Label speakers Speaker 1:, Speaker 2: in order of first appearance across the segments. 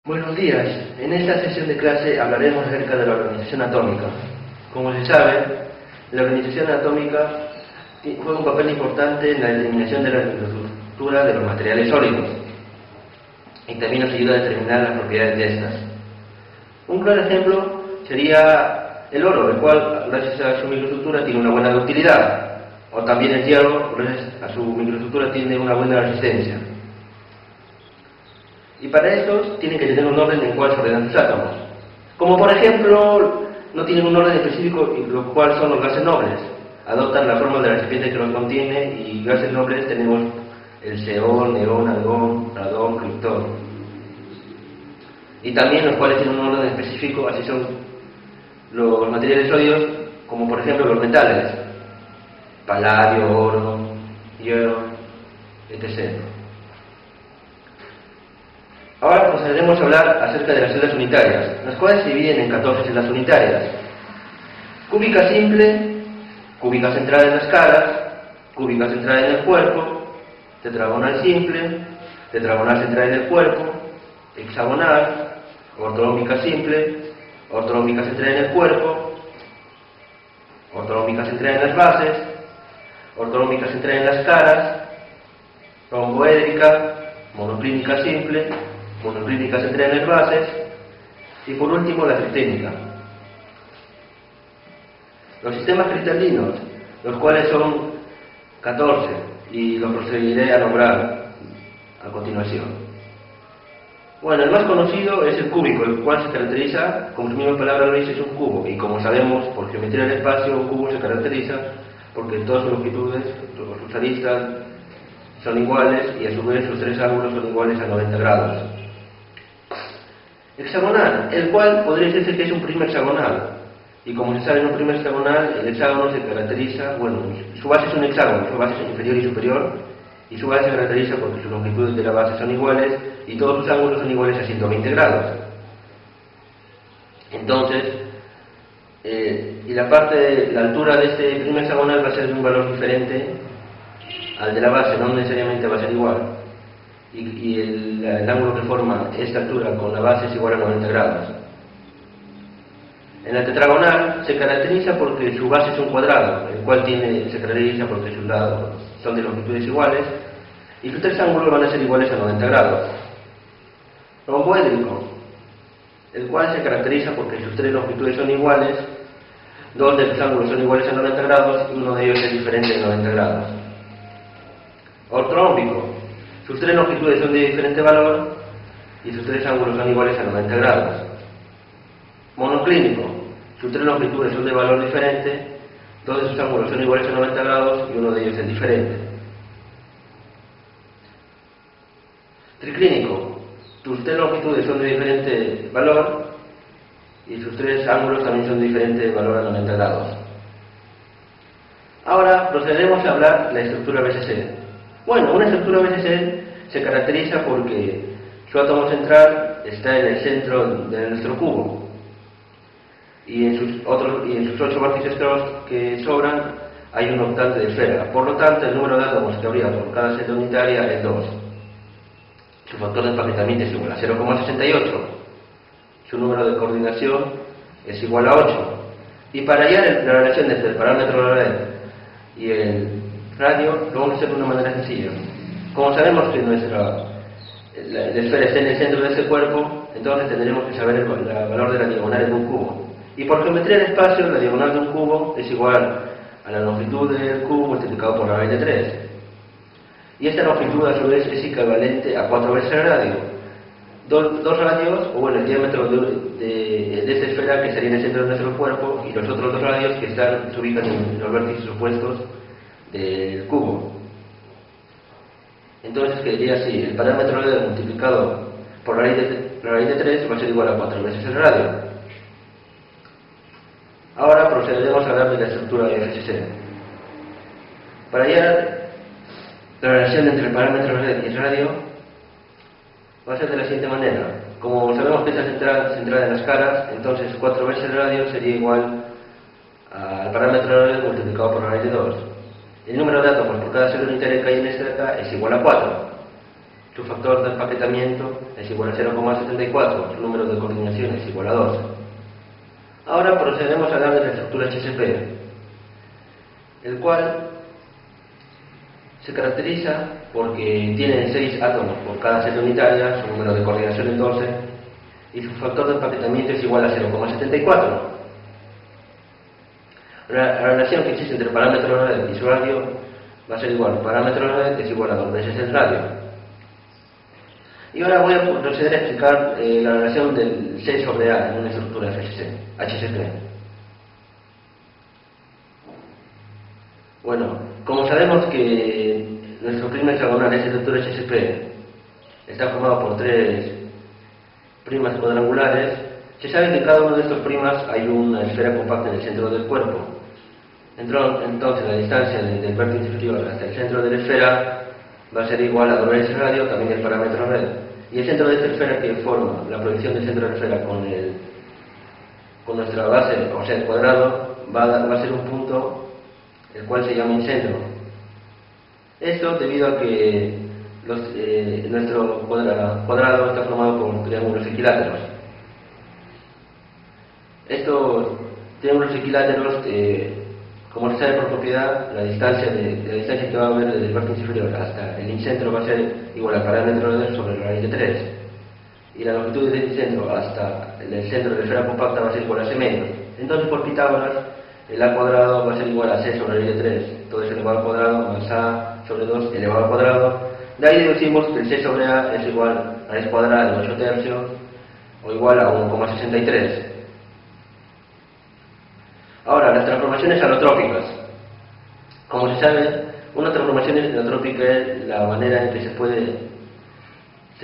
Speaker 1: Buenos días. En esta sesión de clase hablaremos acerca de la organización atómica. Como se sabe, la organización atómica juega un papel importante en la eliminación de la microestructura de los materiales sólidos y también nos ayuda a determinar las propiedades de estas. Un claro ejemplo sería el oro, el cual, gracias a su microestructura, tiene una buena ductilidad, o también el hierro, gracias a su microestructura, tiene una buena resistencia. Y para estos tienen que tener un orden en el cual se ordenan sus átomos. Como por ejemplo, no tienen un orden específico, lo cual son los gases nobles. Adoptan la forma de la recipiente que los contiene, y gases nobles tenemos el xeón, neón, argón, radón, criptón. Y también los cuales tienen un orden específico, así son los materiales sólidos, como por ejemplo los metales: paladio, oro, hierro, etc. Ahora procederemos a hablar acerca de las celdas unitarias, las cuales se dividen en 14 celdas unitarias: cúbica simple, cúbica central en las caras, cúbica central en el cuerpo, tetragonal simple, tetragonal central en el cuerpo, hexagonal, ortorrómbica simple, ortorrómbica central en el cuerpo, ortorrómbica central en las bases, ortorrómbica central en las caras, romboédrica, monoclínica simple, monoclínica central en las bases, y por último la triclínica. Los sistemas cristalinos, los cuales son 14, y los procederé a nombrar a continuación. Bueno, el más conocido es el cúbico, el cual se caracteriza, como su misma palabra lo dice, es un cubo, y como sabemos por geometría del espacio, un cubo se caracteriza porque todas sus longitudes, sus aristas son iguales, y a su vez sus tres ángulos son iguales a 90 grados. Hexagonal, el cual podría decirse que es un prisma hexagonal, y como se sabe, en un prisma hexagonal el hexágono se caracteriza, bueno, su base es un hexágono, su base es inferior y superior, y su base se caracteriza porque sus longitudes de la base son iguales y todos sus ángulos son iguales a 120 grados. Entonces, y la altura de este prisma hexagonal va a ser de un valor diferente al de la base, no necesariamente va a ser igual, y el ángulo que forma esta altura con la base es igual a 90 grados. En la tetragonal se caracteriza porque su base es un cuadrado, el cual se caracteriza porque sus lados son de longitudes iguales, y sus tres ángulos van a ser iguales a 90 grados. Romboédrico, el cual se caracteriza porque sus tres longitudes son iguales, dos de sus ángulos son iguales a 90 grados y uno de ellos es diferente de 90 grados. Ortorrómbico, sus tres longitudes son de diferente valor y sus tres ángulos son iguales a 90 grados. Monoclínico, sus tres longitudes son de valor diferente, dos de sus ángulos son iguales a 90 grados y uno de ellos es diferente. Triclínico, sus tres longitudes son de diferente valor y sus tres ángulos también son de diferente valor a 90 grados. Ahora procederemos a hablar de la estructura BCC. Bueno, una estructura BCC se caracteriza porque su átomo central está en el centro de nuestro cubo, y en sus 8 vértices que sobran hay un octante de esfera. Por lo tanto, el número de átomos que habría por cada celda unitaria es 2. Su factor de empaquetamiento es igual a 0,68. Su número de coordinación es igual a 8. Y para hallar la relación entre el parámetro de la red y el radio, lo vamos a hacer de una manera sencilla. Como sabemos que la esfera está en el centro de ese cuerpo, entonces tendremos que saber el valor de la diagonal de un cubo. Y por geometría del espacio, la diagonal de un cubo es igual a la longitud del cubo multiplicado por la raíz de 3. Y esta longitud a su vez es equivalente a 4 veces el radio. Dos radios, o bueno, el diámetro de esta esfera que estaría en el centro de nuestro cuerpo, y los otros dos radios que se ubican en los vértices opuestos del cubo. Entonces quedaría así: el parámetro radio multiplicado por la raíz de 3 va a ser igual a 4 veces el radio. Ahora procederemos a hablar de la estructura de FCC. Para hallar la relación entre el parámetro y el radio, va a ser de la siguiente manera. Como sabemos que esta central en las caras, entonces 4 veces el radio sería igual al parámetro radio multiplicado por la raíz de 2. El número de átomos por cada celda unitaria que hay en esta es igual a 4. su factor de empaquetamiento es igual a 0,74, su número de coordinación es igual a 2. Ahora procedemos a hablar de la estructura HSP, el cual se caracteriza porque tiene 6 átomos por cada celda unitaria, su número de coordinación es 12, y su factor de empaquetamiento es igual a 0,74. La relación que existe entre parámetro de red y su radio va a ser igual, parámetro de red es igual a 2 veces el radio. Y ahora voy a proceder a explicar la relación del C sobre A en una estructura HSP. Bueno, como sabemos que nuestro prisma hexagonal es estructura HSP, está formado por 3 primas cuadrangulares, se sabe que en cada uno de estos primas hay una esfera compacta en el centro del cuerpo. Entonces la distancia del vértice inferior hasta el centro de la esfera va a ser igual a 2 veces el radio, también el parámetro red. Y el centro de esta esfera que forma la proyección del centro de la esfera con nuestra base, o sea el cuadrado, va a ser un punto el cual se llama incentro. Esto debido a que nuestro cuadrado está formado por triángulos equiláteros. Estos triángulos equiláteros, como se sabe por propiedad, la distancia que va a haber desde el vértice inferior hasta el incentro va a ser igual al parámetro de sobre la raíz de 3. Y la longitud del incentro hasta el centro de la esfera compacta va a ser igual a C medio. Entonces por Pitágoras, el A cuadrado va a ser igual a C sobre la raíz de 3. Todo es elevado al cuadrado más A sobre 2 elevado al cuadrado. De ahí deducimos que el C sobre A es igual a raíz cuadrada de 8 tercios o igual a 1,63. Ahora, las transformaciones alotrópicas. Como se sabe, una transformación alotrópica es la manera en que se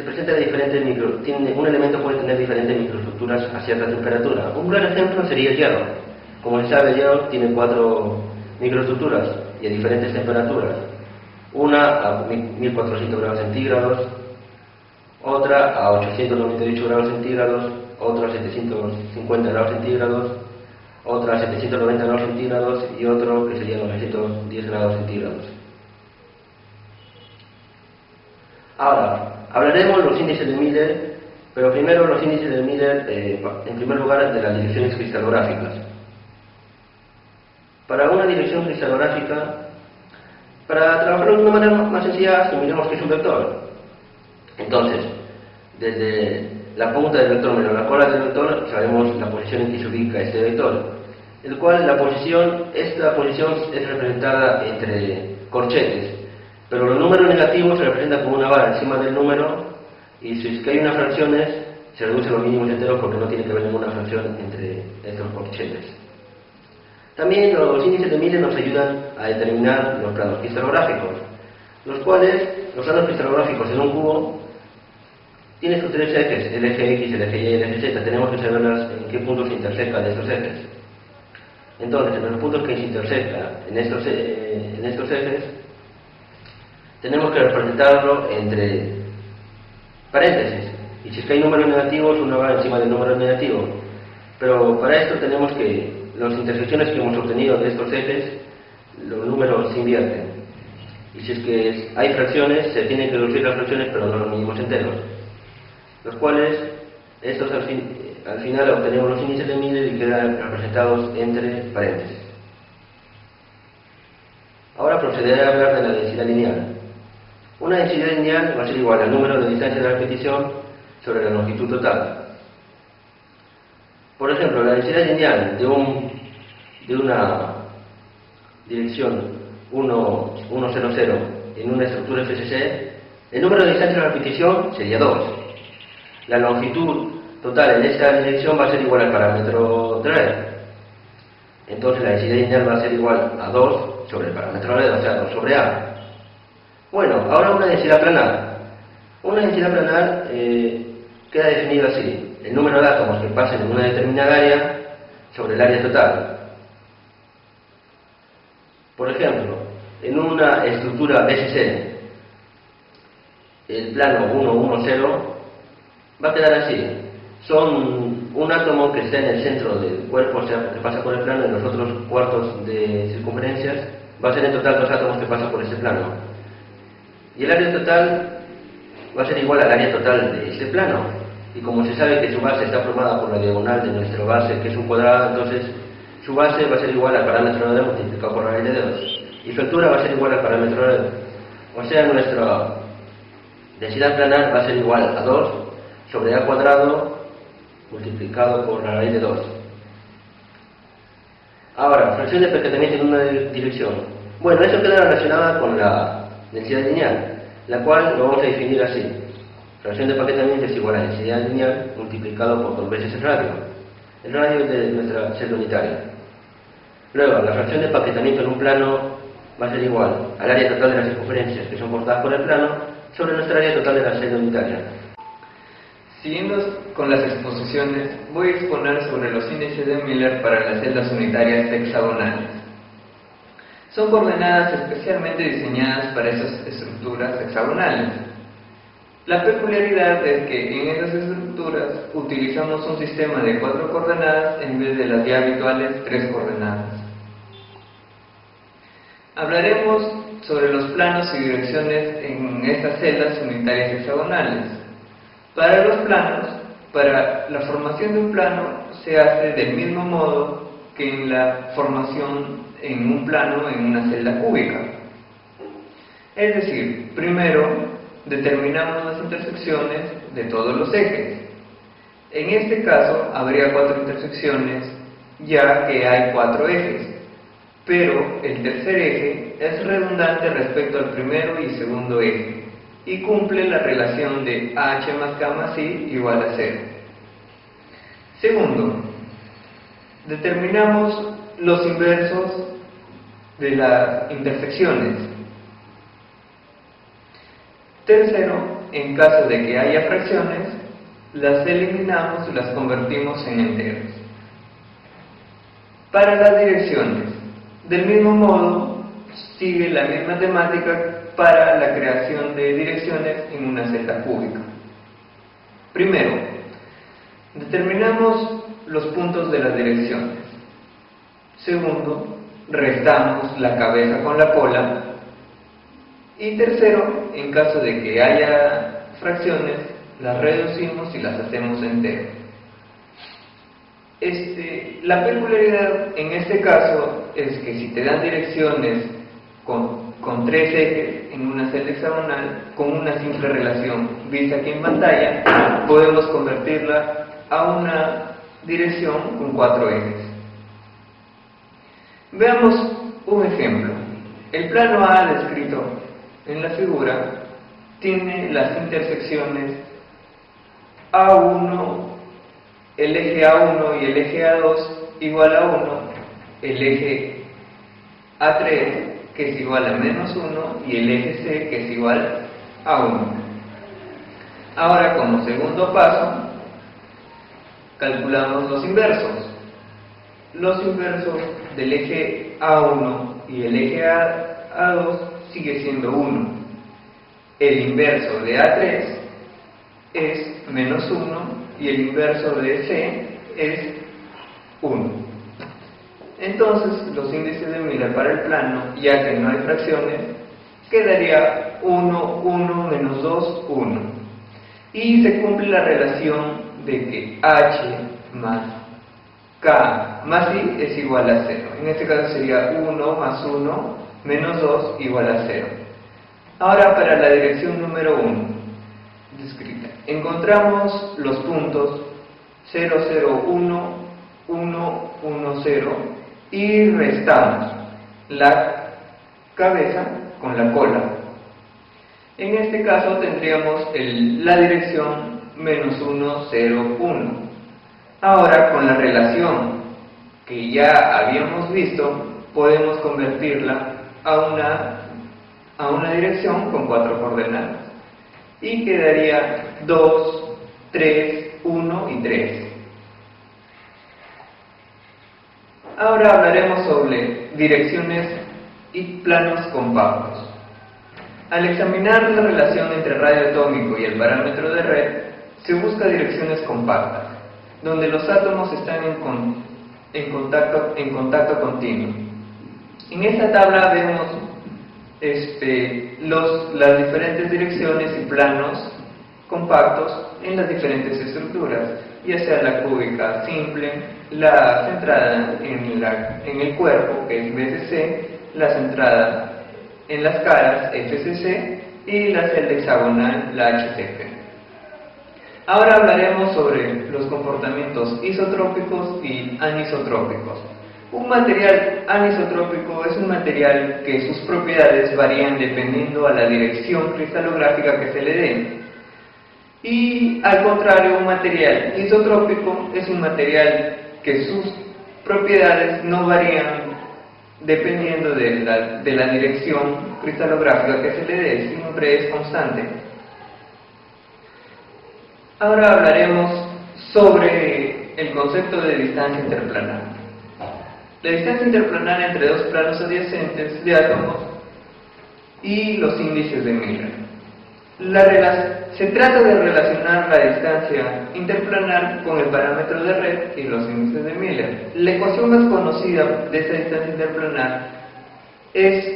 Speaker 1: presenta diferentes un elemento puede tener diferentes microestructuras a cierta temperatura. Un gran ejemplo sería el hierro. Como se sabe, el hierro tiene 4 microestructuras y a diferentes temperaturas. Una a 1400 grados centígrados, otra a 898 grados centígrados, otra a 750 grados centígrados, otra a 790 grados centígrados y otro que sería 910 grados centígrados. Ahora, hablaremos de los índices de Miller, pero primero los índices de Miller, en primer lugar, de las direcciones cristalográficas. Para una dirección cristalográfica, para trabajarlo de una manera más sencilla, asumiremos que es un vector. Entonces, desde la punta del vector menos la cola del vector, sabemos la posición en que se ubica este vector, el cual esta posición es representada entre corchetes, pero los números negativos se representan como una vara encima del número, y si es que hay unas fracciones, se reducen los mínimos enteros porque no tiene que haber ninguna fracción entre estos corchetes. También los índices de Miller nos ayudan a determinar los planos cristalográficos, los cuales, los planos cristalográficos en un cubo, tienen sus 3 ejes, el eje X, el eje Y y el eje Z. Tenemos que saber en qué puntos se intersecan de estos ejes. Entonces, en los puntos que se intersecan en estos ejes, tenemos que representarlo entre paréntesis. Y si es que hay números negativos, uno va encima del número negativo. Pero para esto tenemos que las intersecciones que hemos obtenido de estos ejes, los números se invierten. Y si es que hay fracciones, se tienen que reducir las fracciones, pero no los mínimos enteros. Los cuales, estos al final obtenemos los índices de Miller y quedan representados entre paréntesis. Ahora procederé a hablar de la densidad lineal. Una densidad lineal va a ser igual al número de distancias de la repetición sobre la longitud total. Por ejemplo, la densidad lineal de una dirección 1, 1, 0, 0 en una estructura FSC, el número de distancias de la repetición sería 2. La longitud total en esta dirección va a ser igual al parámetro de red. Entonces la densidad lineal va a ser igual a 2 sobre el parámetro de red, o sea, 2 sobre A. Bueno, ahora una densidad planar. Una densidad planar queda definida así: el número de átomos que pasen en una determinada área sobre el área total. Por ejemplo, en una estructura BSC, el plano 1, 1, 0 va a quedar así. Son un átomo que está en el centro del cuerpo, o sea, que pasa por el plano, y los otros cuartos de circunferencias va a ser en total 2 átomos que pasan por ese plano. Y el área total va a ser igual al área total de este plano. Y como se sabe que su base está formada por la diagonal de nuestra base, que es un cuadrado, entonces su base va a ser igual al parámetro de D multiplicado por la raíz de 2. Y su altura va a ser igual al parámetro de D. O sea, nuestra densidad planar va a ser igual a 2 sobre A cuadrado multiplicado por la raíz de 2. Ahora, fracción de percatamiento en una dirección. Bueno, eso queda relacionada con la densidad lineal, la cual lo vamos a definir así. Fracción de empaquetamiento es igual a densidad lineal multiplicado por 2 veces el radio. El radio es de nuestra celda unitaria. Luego, la fracción de empaquetamiento en un plano va a ser igual al área total de las circunferencias que son cortadas por el plano sobre nuestra área total de la celda unitaria.
Speaker 2: Siguiendo con las exposiciones, voy a exponer sobre los índices de Miller para las celdas unitarias hexagonales. Son coordenadas especialmente diseñadas para esas estructuras hexagonales. La peculiaridad es que en esas estructuras utilizamos un sistema de 4 coordenadas en vez de las ya habituales 3 coordenadas. Hablaremos sobre los planos y direcciones en estas celdas unitarias hexagonales. Para los planos, para la formación de un plano se hace del mismo modo que en la formación en un plano en una celda cúbica. Es decir, primero determinamos las intersecciones de todos los ejes. En este caso habría 4 intersecciones, ya que hay 4 ejes, pero el tercer eje es redundante respecto al primero y segundo eje y cumple la relación de h más k más i igual a 0. Segundo, determinamos los inversos de las intersecciones. Tercero, en caso de que haya fracciones, las eliminamos y las convertimos en enteros. Para las direcciones, del mismo modo, sigue la misma temática para la creación de direcciones en una celda cúbica. Primero, determinamos los puntos de las direcciones. Segundo, restamos la cabeza con la cola. Y tercero, en caso de que haya fracciones, las reducimos y las hacemos enteros. La peculiaridad en este caso es que si te dan direcciones con 3 ejes en una celda hexagonal, con una simple relación vista aquí en pantalla, podemos convertirla a una dirección con 4 ejes. Veamos un ejemplo. El plano A descrito en la figura tiene las intersecciones A1, el eje A1 y el eje A2 igual a 1, el eje A3 que es igual a menos 1 y el eje C que es igual a 1. Ahora, como segundo paso, calculamos los inversos. Los inversos del eje A1 y el eje A2 sigue siendo 1. El inverso de A3 es menos 1 y el inverso de C es 1. Entonces, los índices de Miller para el plano, ya que no hay fracciones, quedaría 1, 1, menos 2, 1. Y se cumple la relación de que h más k más i es igual a 0. En este caso sería 1 más 1 menos 2 igual a 0. Ahora para la dirección número 1 descrita, encontramos los puntos 0, 0, 1, 1, 1, 0 y restamos la cabeza con la cola. En este caso tendríamos la dirección menos 1, 0, 1. Ahora con la relación que ya habíamos visto, podemos convertirla a una dirección con 4 coordenadas y quedaría 2, 3, 1 y 3. Ahora hablaremos sobre direcciones y planos compactos. Al examinar la relación entre radio atómico y el parámetro de red, se busca direcciones compactas, donde los átomos están en contacto continuo. En esta tabla vemos las diferentes direcciones y planos compactos en las diferentes estructuras, ya sea la cúbica simple, la centrada en el cuerpo, que es BCC, la centrada en las caras, FCC, y la celda hexagonal, la HCP. Ahora hablaremos sobre los comportamientos isotrópicos y anisotrópicos. Un material anisotrópico es un material que sus propiedades varían dependiendo a la dirección cristalográfica que se le dé. Y al contrario, un material isotrópico es un material que sus propiedades no varían dependiendo de la dirección cristalográfica que se le dé, siempre es constante. Ahora hablaremos sobre el concepto de distancia interplanar. La distancia interplanar entre dos planos adyacentes de átomos y los índices de Miller. Se trata de relacionar la distancia interplanar con el parámetro de red y los índices de Miller. La ecuación más conocida de esta distancia interplanar es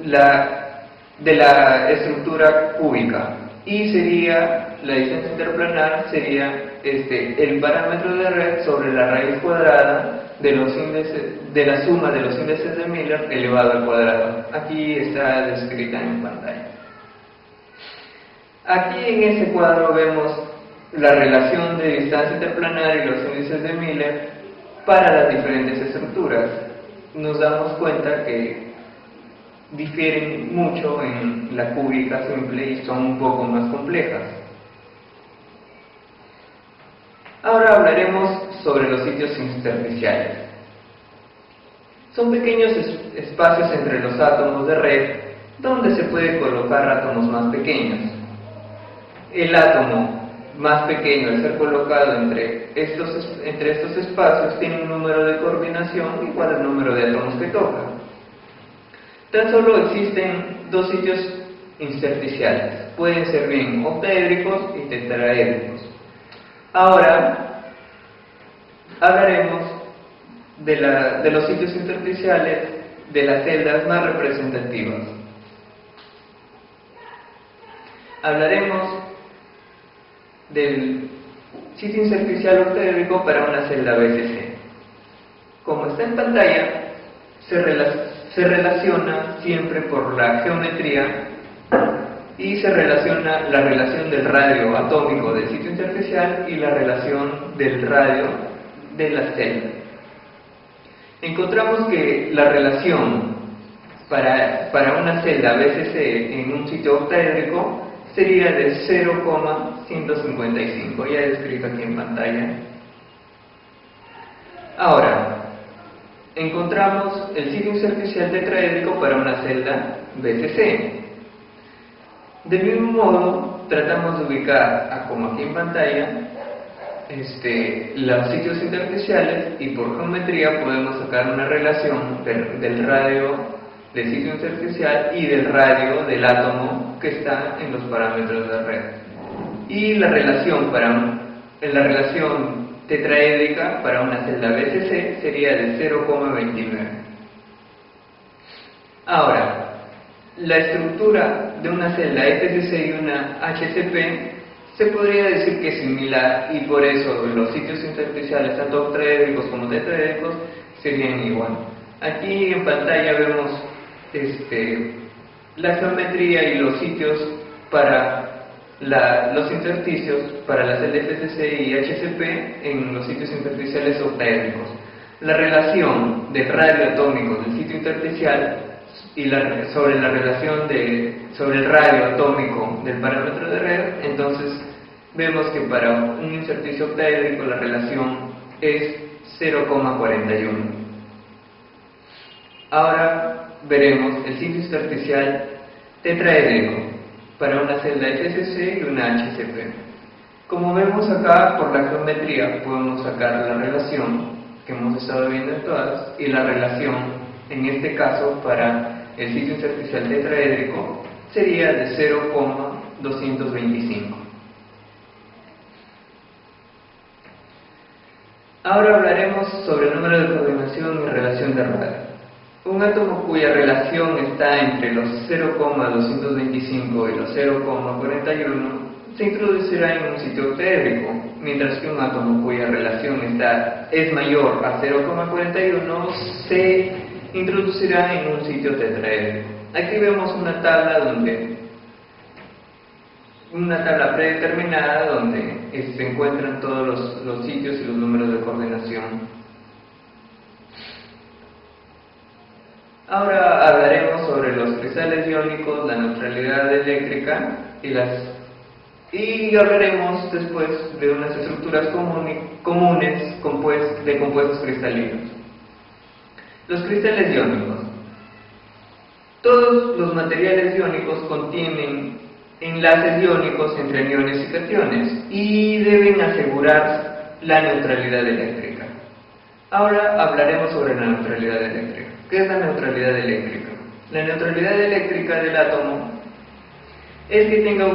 Speaker 2: la de la estructura cúbica, y la distancia interplanar sería el parámetro de red sobre la raíz cuadrada de la suma de los índices de Miller elevado al cuadrado. Aquí está descrita en pantalla. Aquí en este cuadro vemos la relación de distancia interplanar y los índices de Miller para las diferentes estructuras. Nos damos cuenta que difieren mucho en la cúbica simple y son un poco más complejas. Ahora hablaremos sobre los sitios intersticiales. Son pequeños espacios entre los átomos de red donde se puede colocar átomos más pequeños. El átomo más pequeño al ser colocado entre estos espacios tiene un número de coordinación igual al número de átomos que toca. Tan solo existen dos sitios intersticiales, pueden ser bien octaédricos y tetraédricos. Ahora hablaremos de los sitios intersticiales de las celdas más representativas. Hablaremos del sitio intersticial octaédrico para una celda BCC. Como está en pantalla, se relaciona siempre por la geometría y se relaciona la relación del radio atómico del sitio intersticial y la relación del radio de la celda. Encontramos que la relación para una celda BCC en un sitio octaédrico sería de 0,155, ya descrito aquí en pantalla. Ahora, encontramos el sitio intersticial tetraédrico para una celda BCC. Del mismo modo, tratamos de ubicar, como aquí en pantalla, los sitios intersticiales, y por geometría podemos sacar una relación del radio del sitio intersticial y del radio del átomo que está en los parámetros de red. Y la relación tetraédrica para una celda BCC sería de 0,29. Ahora, la estructura de una celda FCC y una HCP se podría decir que es similar, y por eso los sitios intersticiales, tanto octaédricos como tetraédricos, serían igual. Aquí en pantalla vemos la geometría y los sitios para los intersticios para la celda FCC y HCP en los sitios intersticiales octaédricos. La relación del radio atómico del sitio intersticial y sobre el radio atómico del parámetro de red, entonces vemos que para un intersticio octaédrico la relación es 0,41. Ahora veremos el sitio intersticial tetraédrico para una celda FCC y una HCP. Como vemos acá, por la geometría podemos sacar la relación que hemos estado viendo en todas, y la relación en este caso para el sitio intersticial tetraédrico sería de 0,225. Ahora hablaremos sobre el número de coordinación y relación de radio. Un átomo cuya relación está entre los 0,225 y los 0,41 se introducirá en un sitio octaédrico, mientras que un átomo cuya relación es mayor a 0,41 se introducirá en un sitio tetraédrico. Aquí vemos una tabla predeterminada donde se encuentran todos los sitios y los números de coordinación. Ahora hablaremos sobre los cristales iónicos, la neutralidad eléctrica y hablaremos después de unas estructuras comunes de compuestos cristalinos. Los cristales iónicos. Todos los materiales iónicos contienen enlaces iónicos entre aniones y cationes y deben asegurar la neutralidad eléctrica. Ahora hablaremos sobre la neutralidad eléctrica. ¿Qué es la neutralidad eléctrica? La neutralidad eléctrica del átomo es que tenga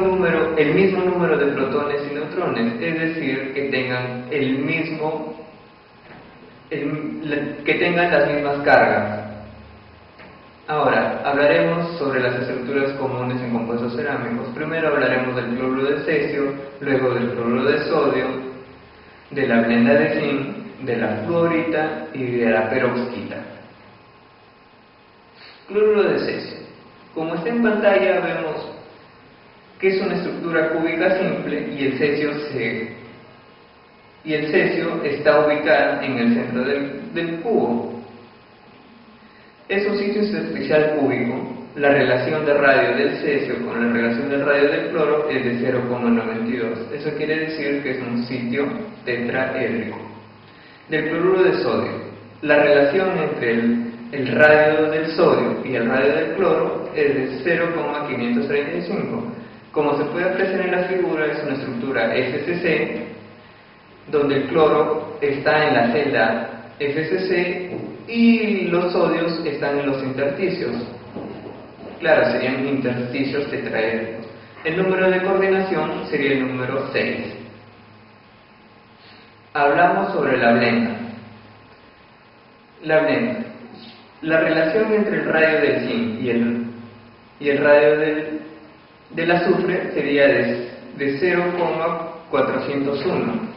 Speaker 2: el mismo número de protones y neutrones, es decir, que tengan que tengan las mismas cargas. Ahora, hablaremos sobre las estructuras comunes en compuestos cerámicos. Primero hablaremos del cloruro de cesio, luego del cloruro de sodio, de la blenda de zinc, de la fluorita y de la perovskita. Cloruro de cesio. Como está en pantalla, vemos que es una estructura cúbica simple y el cesio está ubicado en el centro del cubo. Es un sitio especial cúbico. La relación de radio del cesio con la relación del radio del cloro es de 0,92. Eso quiere decir que es un sitio tetraédrico. Del cloruro de sodio. La relación entre el radio del sodio y el radio del cloro es de 0,535. Como se puede apreciar en la figura, es una estructura SCC, donde el cloro está en la celda FCC y los sodios están en los intersticios. Claro, serían intersticios tetraédricos. El número de coordinación sería el número 6. Hablamos sobre la blenda. La blenda. La relación entre el radio del zinc y el radio del azufre sería de 0,401.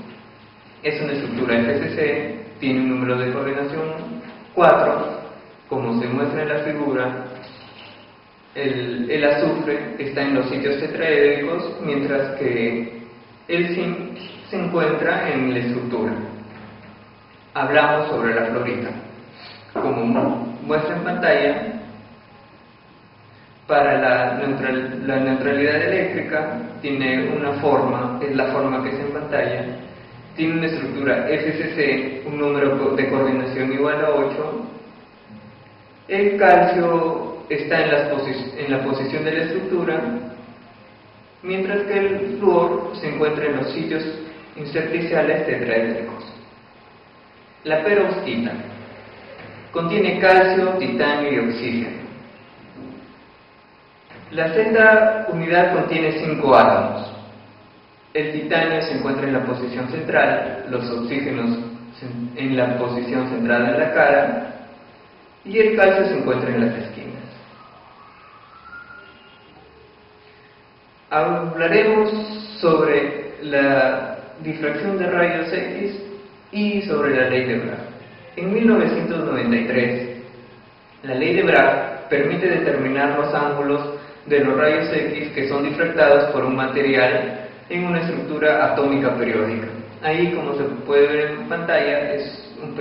Speaker 2: Es una estructura FCC, tiene un número de coordinación 4, como se muestra en la figura. El azufre está en los sitios tetraédricos, mientras que el zinc se encuentra en la estructura. Hablamos sobre la fluorita. Como muestra en pantalla, para la neutralidad eléctrica tiene una forma, es la forma que es en pantalla. Tiene una estructura FCC, un número de coordinación igual a 8. El calcio está en la posición de la estructura, mientras que el flúor se encuentra en los sitios intersticiales tetraédricos. La perovskita contiene calcio, titanio y oxígeno. La celda unidad contiene 5 átomos. El titanio se encuentra en la posición central, los oxígenos en la posición central de la cara y el calcio se encuentra en las esquinas. Hablaremos sobre la difracción de rayos X y sobre la ley de Bragg. En 1993, la ley de Bragg permite determinar los ángulos de los rayos X que son difractados por un material en una estructura atómica periódica. Ahí, como se puede ver en pantalla, es una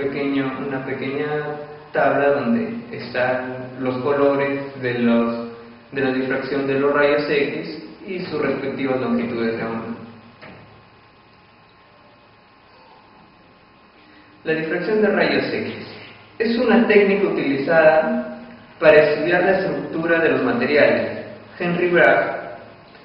Speaker 2: pequeña tabla donde están los colores de la difracción de los rayos X y sus respectivas longitudes de onda. La difracción de rayos X es una técnica utilizada para estudiar la estructura de los materiales. Henry Bragg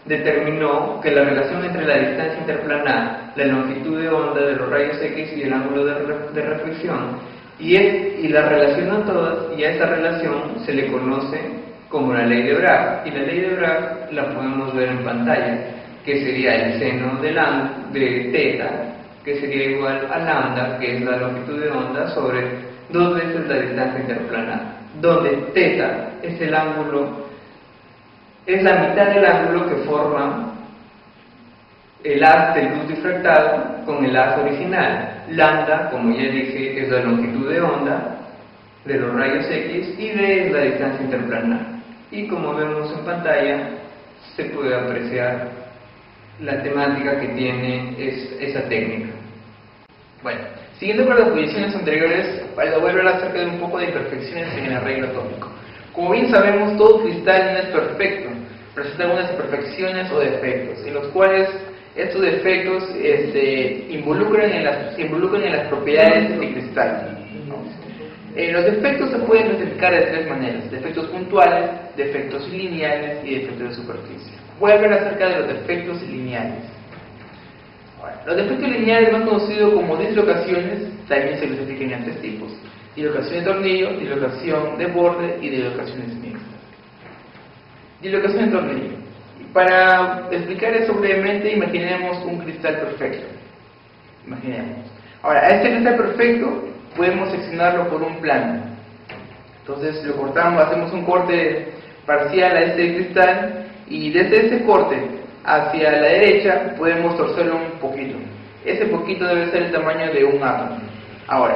Speaker 2: determinó que la relación entre la distancia interplanar, la longitud de onda de los rayos X y el ángulo de reflexión, y la relacionó todas, y a esa relación se le conoce como la ley de Bragg. Y la ley de Bragg la podemos ver en pantalla, que sería el seno de θ, que sería igual a lambda, que es la longitud de onda, sobre 2 veces la distancia interplanar, donde θ es el ángulo, es la mitad del ángulo que forma el haz de luz difractado con el haz original. Lambda, como ya dije, es la longitud de onda de los rayos X y D es la distancia interplanar. Y como vemos en pantalla, se puede apreciar la temática que tiene esa técnica. Bueno, siguiendo con las posiciones anteriores, para volver acerca de un poco de imperfecciones en el arreglo atómico. Como bien sabemos, todo cristal no es perfecto, presenta algunas imperfecciones o defectos, en los cuales estos defectos involucran en las propiedades de este cristal, ¿no? Los defectos se pueden clasificar de tres maneras: defectos puntuales, defectos lineales y defectos de superficie. Voy a hablar acerca de los defectos lineales. Bueno, los defectos lineales, más conocidos como dislocaciones, también se clasifican en tres tipos: dislocación de tornillo, dislocación de borde y dislocaciones mixtas. Dislocación de tornillo. Para explicar eso brevemente, imaginemos un cristal perfecto. Imaginemos. Ahora, a este cristal perfecto podemos seccionarlo por un plano. Entonces lo cortamos, hacemos un corte parcial a este cristal y desde ese corte hacia la derecha podemos torcerlo un poquito. Ese poquito debe ser el tamaño de un átomo. Ahora,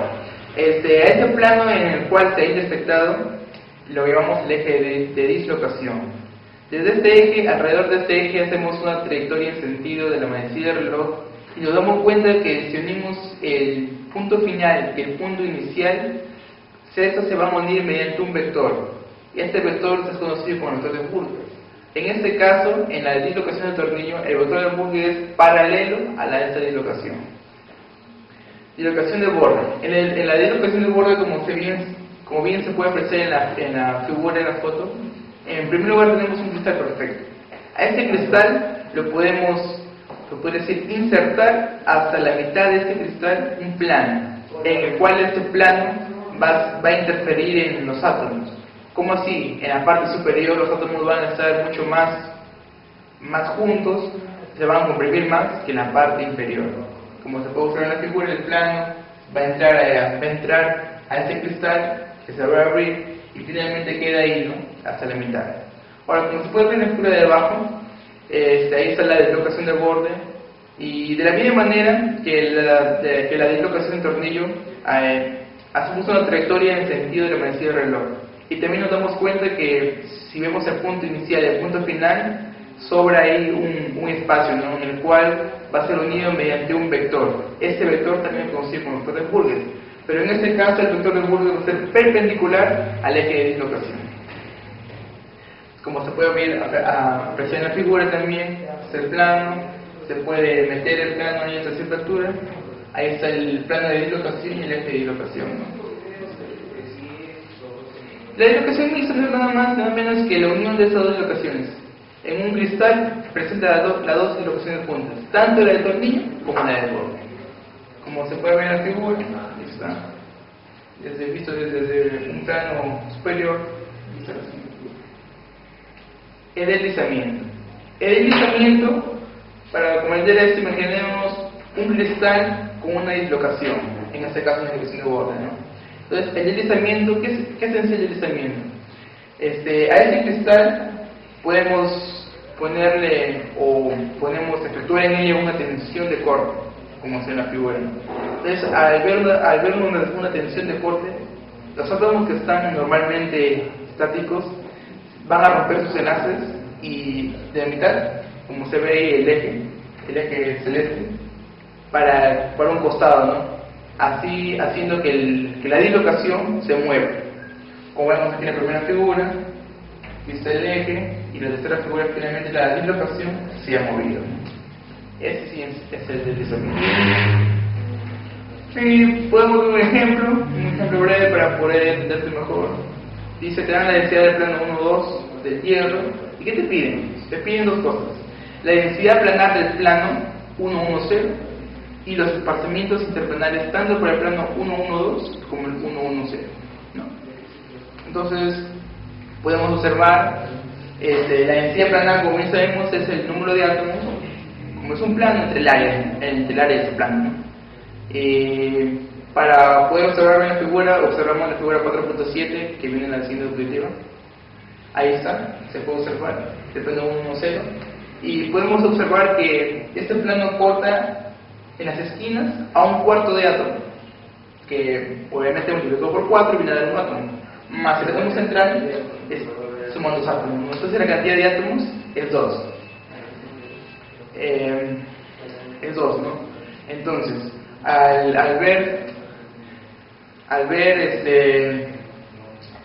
Speaker 2: a este plano en el cual se ha intersectado lo llamamos el eje de dislocación. Desde este eje, alrededor de este eje, hacemos una trayectoria en sentido de la manecilla del reloj y nos damos cuenta de que si unimos el punto final y el punto inicial, estos se van a unir mediante un vector. Este vector es conocido como el vector de Burger. En este caso, en la dislocación del tornillo, el vector de Burger es paralelo a la de esta dislocación. Dislocación de borde. En la dislocación de borde, como bien se puede apreciar en la figura de la foto, en primer lugar tenemos un cristal perfecto. A este cristal lo podemos, insertar hasta la mitad de este cristal un plano, en el cual este plano va a interferir en los átomos. ¿Cómo así? En la parte superior los átomos van a estar mucho más juntos, se van a comprimir más que en la parte inferior. Como se puede observar en la figura, el plano va a entrar a este cristal que se va a abrir y finalmente queda ahí, ¿no?, hasta la mitad. Ahora, como se puede ver en la figura de abajo, ahí está la dislocación del borde, y de la misma manera que la dislocación del tornillo, hacemos una trayectoria en sentido de la manecilla del reloj. Y también nos damos cuenta que si vemos el punto inicial y el punto final, sobra ahí un espacio, ¿no?, en el cual va a ser unido mediante un vector. Este vector también es conocido como vector de Burger, pero en este caso el vector de Burger va a ser perpendicular al eje de dislocación. Como se puede ver, apreciar en la figura también, es el plano, se puede meter el plano ahí a cierta altura, ahí está el plano de dislocación y el eje de dislocación, ¿no? La dislocación mixta no es nada menos que la unión de estas dos dislocaciones. En un cristal presenta las dos dislocaciones juntas, tanto la del tornillo como la del borde. Como se puede ver en la figura, ahí está, visto desde un plano superior. El deslizamiento. El deslizamiento, para comprender esto, imaginemos un cristal con una dislocación, en este caso una dislocación de borde, ¿no? Entonces, el deslizamiento, ¿qué es el deslizamiento? A ese cristal podemos ponerle o podemos efectuar en ella una tensión de corte, como se ve en la figura. Entonces, al ver una tensión de corte, los átomos que están normalmente estáticos van a romper sus enlaces y de la mitad, como se ve ahí, el eje celeste, para un costado, ¿no? Así haciendo que la dislocación se mueva. Como vemos aquí en la primera figura, vista el eje, y la tercera figura finalmente la dislocación se ha movido. Ese sí es el deslizamiento. Y podemos ver un ejemplo breve para poder entenderse mejor. Dice, te dan la densidad del plano 1-2 del hierro, ¿y qué te piden? Te piden dos cosas: la densidad planar del plano 1-1-0 y los esparcimientos interplanares tanto para el plano 1-1-2 como el 1-1-0, ¿no? Entonces podemos observar la densidad planar, como bien sabemos, es el número de átomos, como es un plano entre el área de ese plano, ¿no? Para poder observar en la figura, observamos la figura 4.7 que viene en la siguiente diapositiva. Ahí está, se puede observar el plano 1-0
Speaker 3: y podemos observar que este plano corta en las esquinas a un cuarto de átomo, que obviamente multiplicado por 4 viene a dar un átomo, más el átomo central suman 2 átomos, entonces la cantidad de átomos es 2. Es 2, ¿no? Entonces, al ver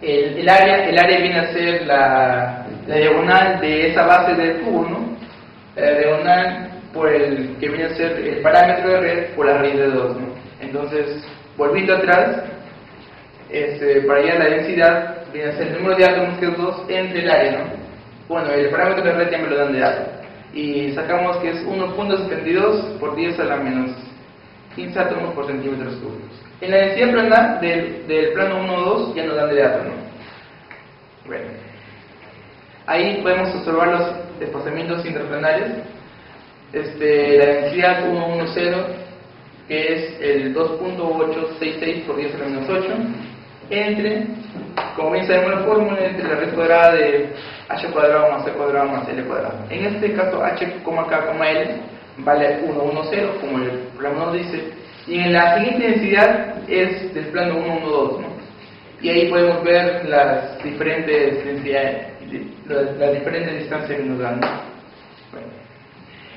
Speaker 3: el área viene a ser la diagonal de esa base del cubo, ¿no? La diagonal por el que viene a ser el parámetro de red por la raíz de 2, ¿no? Entonces, volviendo atrás, para allá la densidad viene a ser el número de átomos, que es 2, entre el área, ¿no? Bueno, el parámetro de red ya me lo dan de dato, y sacamos que es 1.72 por 10 a la menos 15 átomos por centímetros cúbicos. En la densidad planar del plano 1 o 2 ya nos dan de dato, ¿no? Bueno, ahí podemos observar los desplazamientos intraplanarios. La densidad 110, que es el 2.866 por 10 a la menos 8, entre, como bien sabemos la fórmula, entre la raíz cuadrada de h cuadrado más c cuadrado más l cuadrado. En este caso, h, k, l vale 110, como el plano nos dice, y en la siguiente densidad es del plano 112, ¿no? Y ahí podemos ver las diferentes densidades, las diferentes distancias que nos dan, ¿no? Bueno.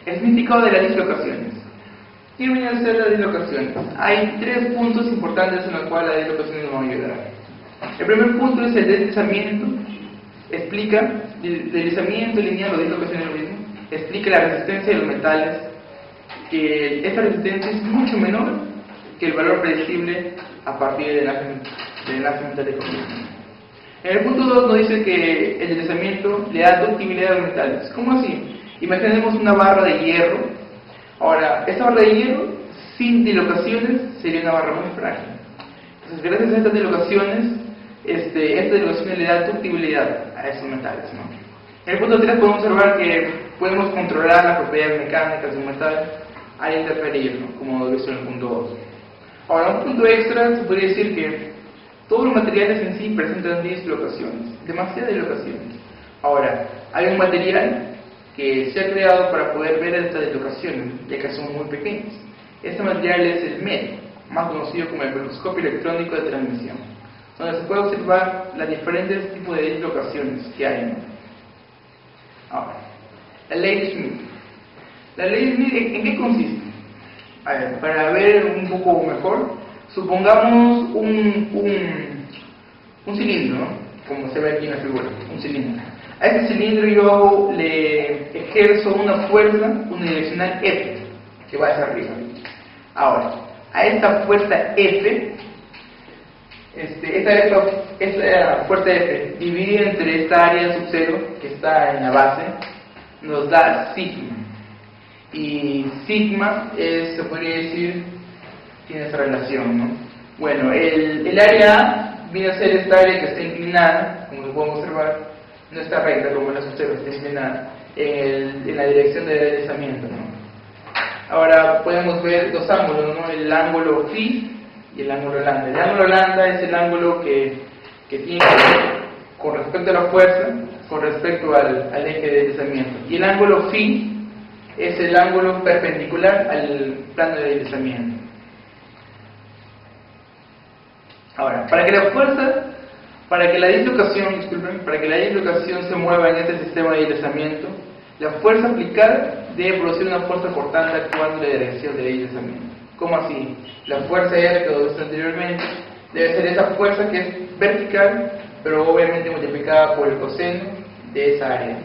Speaker 3: El significado de las dislocaciones. ¿Qué vienen a ser las dislocaciones? Hay 3 puntos importantes en los cuales las dislocaciones nos van a ayudar. El primer punto es el deslizamiento. Explica el deslizamiento lineal o dislocación es lo mismo. Explica la resistencia de los metales, que esta resistencia es mucho menor que el valor predecible a partir del enlace metálico. En el punto 2 nos dice que el deslizamiento le da ductibilidad a los metales. ¿Cómo así? Imaginemos una barra de hierro. Ahora, esta barra de hierro sin dislocaciones sería una barra muy frágil. Entonces, gracias a estas dislocaciones, le da ductibilidad a esos metales, ¿no? En el punto 3 podemos observar que podemos controlar las propiedades mecánicas de un metal al interferir, ¿no? Como lo visto en el punto 2. Ahora, un punto extra, se podría decir que todos los materiales en sí presentan dislocaciones, demasiadas dislocaciones. Ahora, hay un material que se ha creado para poder ver estas dislocaciones, ya que son muy pequeñas. Este material es el MED, más conocido como el microscopio electrónico de transmisión, donde se puede observar los diferentes tipos de dislocaciones que hay, ¿no? Ahora, la ley de Schmidt. La ley de Schmidt, ¿en qué consiste? A ver, para ver un poco mejor, supongamos un cilindro, ¿no? Como se ve aquí en la figura, un cilindro. A este cilindro yo le ejerzo una fuerza unidireccional F, que va hacia arriba. Ahora, a esta fuerza F, esta fuerza F dividida entre esta área sub cero que está en la base nos da sigma, y sigma se podría decir tiene esa relación, ¿no? Bueno, el área A viene a ser esta área que está inclinada, como lo podemos observar, no está recta como la sub cero, está inclinada en la dirección de deslizamiento, ¿no? Ahora podemos ver dos ángulos, ¿no? El ángulo phi y el ángulo lambda. El ángulo lambda es el ángulo que tiene con respecto a la fuerza, con respecto al eje de deslizamiento. Y el ángulo phi es el ángulo perpendicular al plano de deslizamiento. Ahora, para que la dislocación se mueva en este sistema de deslizamiento, la fuerza aplicada debe producir una fuerza cortante actuando en la dirección del deslizamiento. ¿Cómo así? La fuerza R que lo vimos anteriormente debe ser esa fuerza que es vertical, pero obviamente multiplicada por el coseno de esa área,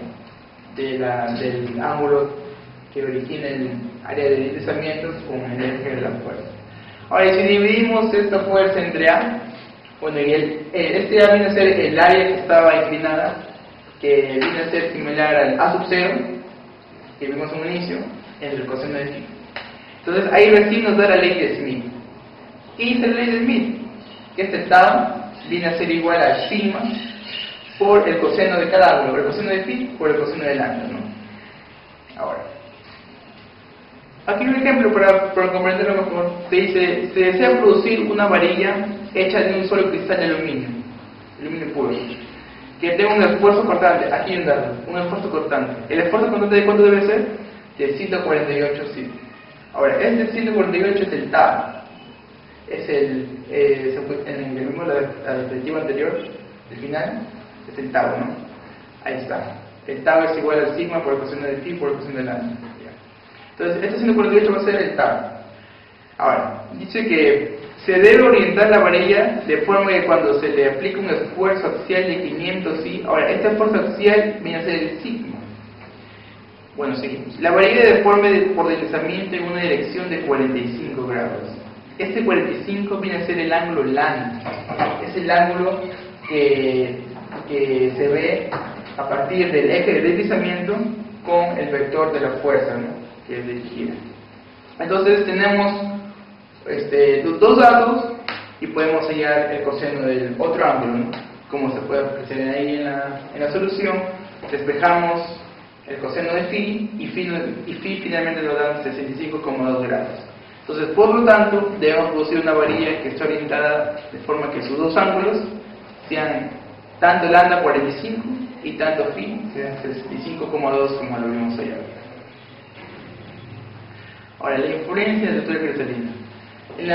Speaker 3: del ángulo que origina el área de deslizamiento con el eje de la fuerza. Ahora, y si dividimos esta fuerza entre A, bueno, y este A viene a ser el área que estaba inclinada, que viene a ser similar al A sub 0, que vimos en un inicio, en el coseno de phi. Entonces, ahí recién nos da la ley de Schmidt. ¿Qué dice la ley de Schmidt? Que este tau viene a ser igual a sigma por el coseno de cada ángulo, el coseno de phi por el coseno del ángulo, ¿no? Ahora, aquí un ejemplo para comprenderlo mejor. Se dice, se desea producir una varilla hecha de un solo cristal de aluminio puro. que tenga un esfuerzo cortante, aquí hay un dato, un esfuerzo cortante. ¿El esfuerzo cortante de cuánto debe ser? De 148 sigma. Ahora, este 148 es el tau. Es en el mismo la diapositiva anterior, el final, es el tau, ¿no? Ahí está. El tau es igual al sigma por ecuación de phi por ecuación de lambda. Entonces, este 148 va a ser el tau. Ahora, dice que se debe orientar la varilla de forma que cuando se le aplica un esfuerzo axial de 500 phi, ahora, este esfuerzo axial viene a ser el sigma. Bueno, seguimos. La varilla deforme por deslizamiento en una dirección de 45 grados. Este 45 viene a ser el ángulo lambda. Es el ángulo que se ve a partir del eje de deslizamiento con el vector de la fuerza, ¿no? Que es de gira. Entonces tenemos dos datos y podemos hallar el coseno del otro ángulo, ¿no? Como se puede apreciar ahí en la solución. Despejamos el coseno de phi y phi finalmente nos dan 65,2 grados. Entonces, por lo tanto, debemos producir una varilla que esté orientada de forma que sus dos ángulos sean tanto lambda 45 y tanto phi sean 65,2 como lo vimos allá. Ahora, la influencia de la estructura cristalina. En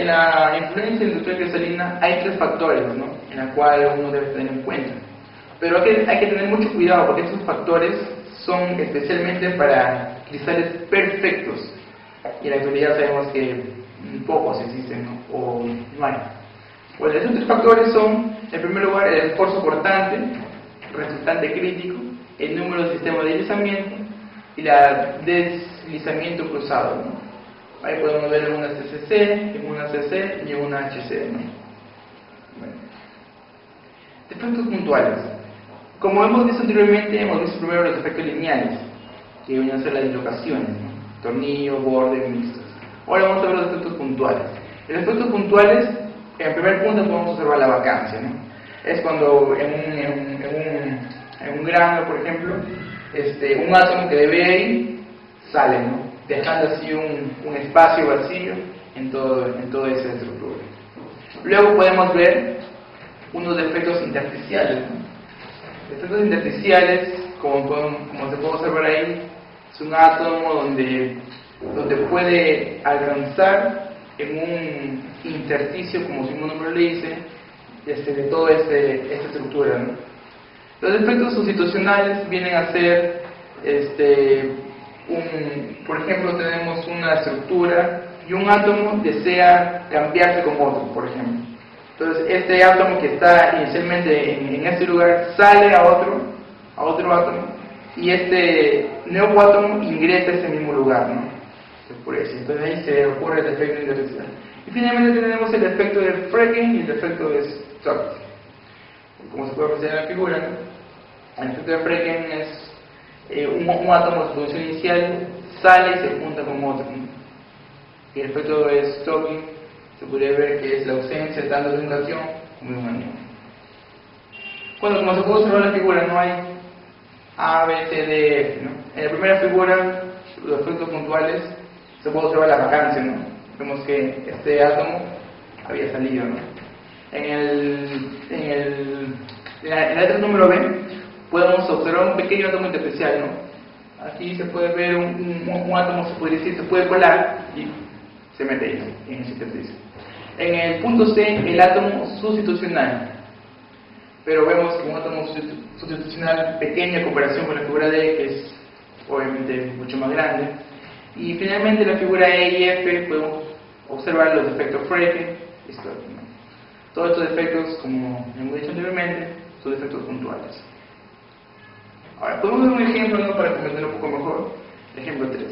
Speaker 3: la influencia de la estructura cristalina hay tres factores, ¿no? En la cual uno debe tener en cuenta. Pero hay que tener mucho cuidado porque estos factores son especialmente para cristales perfectos. Y en la actualidad sabemos que pocos existen, ¿no? O no hay. Bueno, estos tres factores son, en primer lugar, el esfuerzo cortante, resultante crítico, el número del sistema de deslizamiento y la deslizamiento cruzado, ¿no? Ahí podemos ver en una CCC, en una CC y en una HC, ¿no? Bueno. Efectos puntuales. Como hemos visto anteriormente, hemos visto primero los efectos lineales, que vienen a ser las dislocaciones, ¿no? Tornillo, borde, mixtos. Ahora vamos a ver los efectos puntuales. En los efectos puntuales, en primer punto podemos observar la vacancia, ¿no? Es cuando en un grano, por ejemplo, un átomo que debe ir sale, ¿no? Dejando así un espacio vacío en toda esa estructura. Luego podemos ver unos efectos intersticiales, ¿no? Efectos intersticiales, como se puede observar ahí, es un átomo donde puede alcanzar en un intersticio, como su nombre le dice, de toda esta estructura, ¿no? Los efectos sustitucionales vienen a ser, por ejemplo, tenemos una estructura y un átomo desea cambiarse con otro, por ejemplo. Entonces, este átomo que está inicialmente en este lugar sale a otro átomo y este nuevo átomo ingresa a ese mismo lugar, ¿no? Por eso. Entonces ahí se ocurre el efecto intersticial. Y finalmente tenemos el efecto de Frege y el efecto de Stokes. Como se puede apreciar en la figura, ¿no? El efecto de Frege es un átomo de su posición inicial sale y se junta con otro, ¿no? Y el efecto de Stokes se podría ver que es la ausencia tanto de una acción como de una unión. Bueno, como se puede observar en la figura, no hay A, B, C, D, F, ¿no? En la primera figura, los efectos puntuales, se puede observar la vacancia, ¿no? Vemos que este átomo había salido, ¿no? En la letra número B, podemos observar un pequeño átomo intersticial, ¿no? Aquí se puede ver un átomo, se puede decir, se puede colar y se mete ahí, ¿no? En ese intersticio. En el punto C, el átomo sustitucional. Pero vemos que un átomo sustitucional pequeño en comparación con la figura D, que es obviamente mucho más grande. Y finalmente en la figura E y F podemos observar los efectos Frege y Stokes, ¿no? Todos estos efectos, como hemos dicho anteriormente, son efectos puntuales. Ahora, podemos ver un ejemplo, ¿no? Para comprender un poco mejor. Ejemplo 3.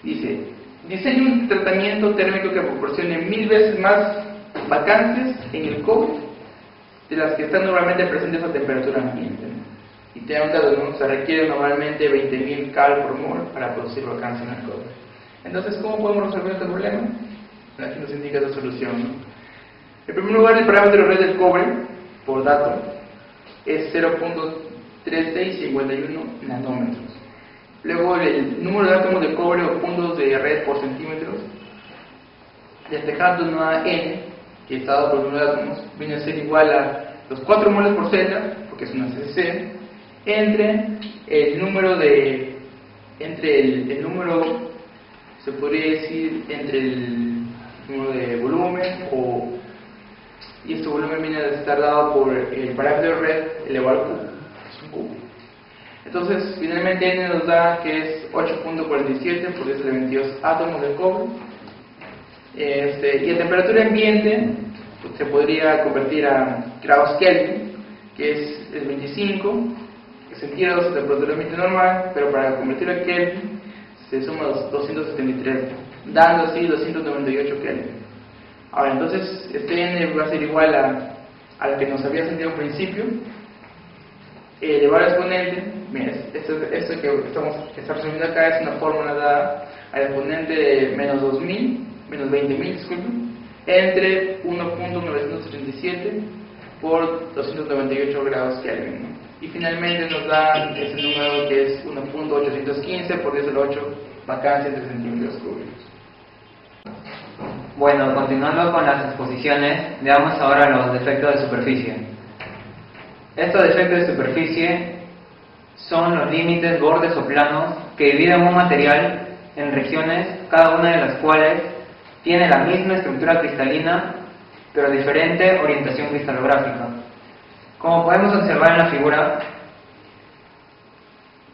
Speaker 3: Dice, diseña un tratamiento térmico que proporcione 1000 veces más vacances en el cobre de las que están normalmente presentes a temperatura ambiente, ¿no? Y te han dado, ¿no? Se requiere normalmente 20.000 cal por mol para producir vacancia en el cobre. Entonces, ¿cómo podemos resolver este problema? Aquí nos indica la solución, ¿no? En primer lugar, el parámetro red del cobre por dato es 0.3651 nanómetros. Luego, el número de átomos de cobre o puntos de red por centímetros, despejando una N, que está dado por el número de átomos, viene a ser igual a los 4 moles por Z porque es una CCC, entre el número de, el número, se podría decir, entre el número de volumen, y este volumen viene a estar dado por el parámetro de red elevado al cubo, es un cubo. Entonces, finalmente N nos da que es 8.47 por 10 a la 22 átomos de cobre. Y a temperatura ambiente pues, se podría convertir a grados Kelvin, que es el 25 centígrados de temperatura ambiente normal, pero para convertirlo a Kelvin se suma 273, dando así 298 Kelvin. Ahora, entonces, este N va a ser igual a la que nos había sentido al principio, elevado al exponente. Mira, esto que está resumiendo acá es una fórmula dada al exponente de menos 2000, menos 20.000, disculpen, entre 1.977 por 298 grados Kelvin, ¿no? Y finalmente nos da ese número que es 1.815 por 10 a la 8 vacancias de centímetros cúbicos.
Speaker 4: Bueno, continuando con las exposiciones, veamos ahora los defectos de superficie. Estos defectos de superficie son los límites, bordes o planos que dividen un material en regiones, cada una de las cuales tiene la misma estructura cristalina, pero diferente orientación cristalográfica. Como podemos observar en la figura,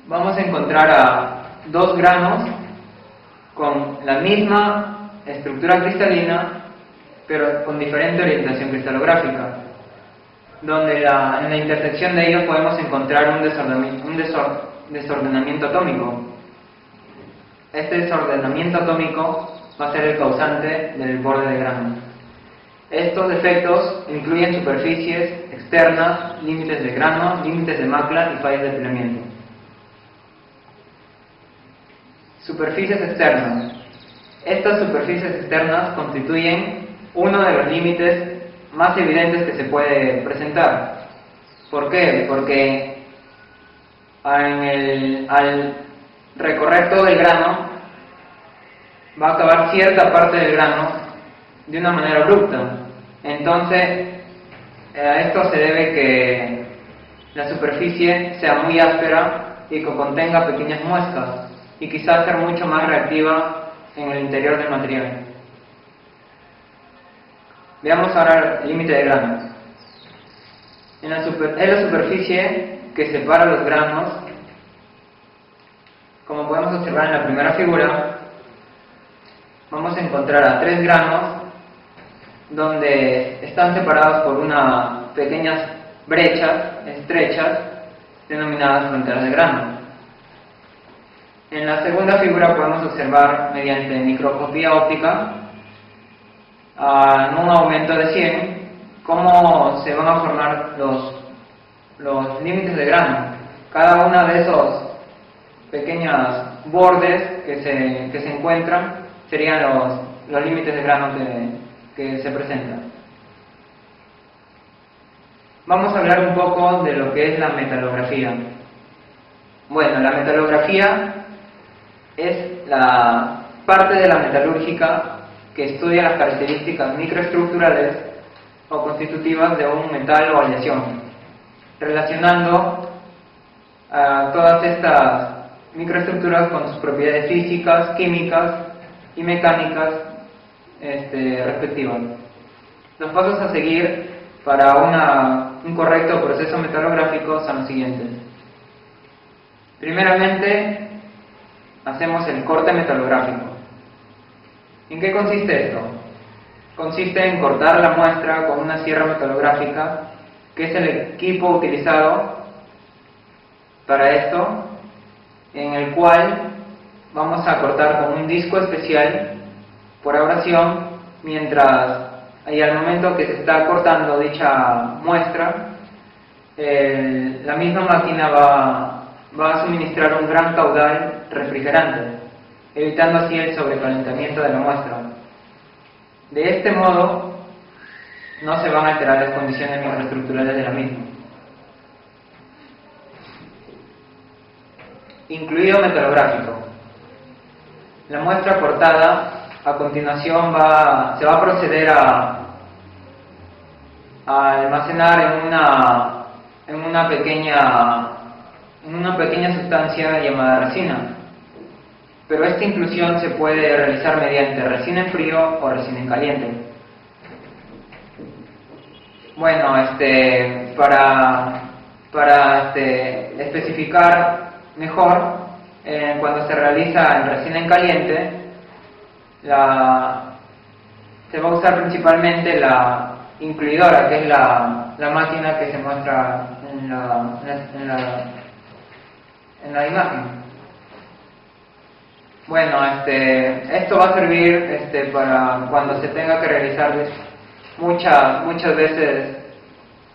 Speaker 4: vamos a encontrar a dos granos con la misma estructura cristalina, pero con diferente orientación cristalográfica, donde en la intersección de ellos podemos encontrar un desordenamiento atómico. Este desordenamiento atómico va a ser el causante del borde de grano. Estos defectos incluyen superficies externas, límites de grano, límites de macla y fallas de apilamiento. Superficies externas. Estas superficies externas constituyen uno de los límites más evidentes que se puede presentar. ¿Por qué? Porque al recorrer todo el grano va a acabar cierta parte del grano de una manera abrupta. Entonces, a esto se debe que la superficie sea muy áspera y que contenga pequeñas muescas y quizás ser mucho más reactiva en el interior del material. Veamos ahora el límite de granos. En la superficie que separa los granos, como podemos observar en la primera figura, vamos a encontrar a 3 granos donde están separados por unas pequeñas brechas estrechas denominadas fronteras de grano. En la segunda figura podemos observar mediante microscopía óptica en un aumento de 100 cómo se van a formar los límites de grano. Cada uno de esos pequeños bordes que se encuentran serían los límites de grano que se presentan. Vamos a hablar un poco de lo que es la metalografía. Bueno, la metalografía es la parte de la metalúrgica que estudia las características microestructurales o constitutivas de un metal o aleación, relacionando a todas estas microestructuras con sus propiedades físicas, químicas y mecánicas respectivas. Los pasos a seguir para un correcto proceso metalográfico son los siguientes. Primeramente, hacemos el corte metalográfico. ¿En qué consiste esto? Consiste en cortar la muestra con una sierra metalográfica, que es el equipo utilizado para esto, en el cual vamos a cortar con un disco especial por abrasión, mientras y al momento que se está cortando dicha muestra, la misma máquina va a suministrar un gran caudal refrigerante, evitando así el sobrecalentamiento de la muestra. De este modo, no se van a alterar las condiciones microestructurales de la misma. Incluido metalográfico. La muestra cortada, a continuación, se va a proceder a almacenar en una pequeña sustancia llamada resina. Pero esta inclusión se puede realizar mediante resina en frío o resina en caliente. Bueno, para especificar mejor, cuando se realiza en resina en caliente, se va a usar principalmente la incluidora, que es la máquina que se muestra en la imagen. Bueno, esto va a servir para cuando se tenga que realizar muchas veces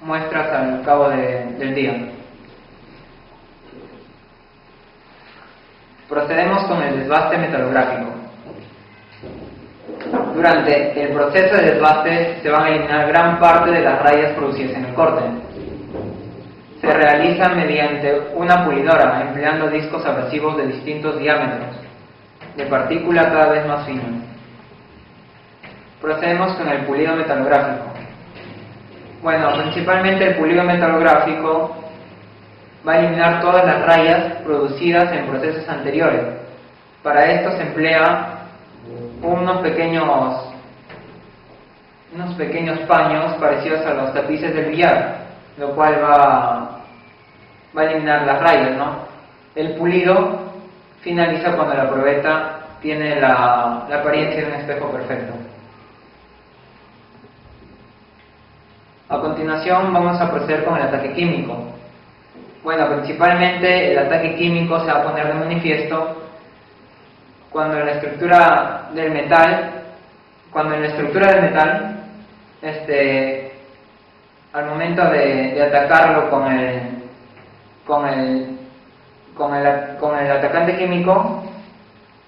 Speaker 4: muestras al cabo del día. Procedemos con el desbaste metalográfico. Durante el proceso de desbaste se van a eliminar gran parte de las rayas producidas en el corte. Se realiza mediante una pulidora, empleando discos abrasivos de distintos diámetros, de partícula cada vez más fina. Procedemos con el pulido metalográfico. Bueno, principalmente el pulido metalográfico va a eliminar todas las rayas producidas en procesos anteriores. Para esto se emplea unos pequeños paños parecidos a los tapices del billar, lo cual va a eliminar las rayas, ¿no? El pulido finaliza cuando la probeta tiene la apariencia de un espejo perfecto. A continuación vamos a proceder con el ataque químico. Bueno, principalmente el ataque químico se va a poner de manifiesto cuando en la estructura del metal, al momento de atacarlo con el atacante químico,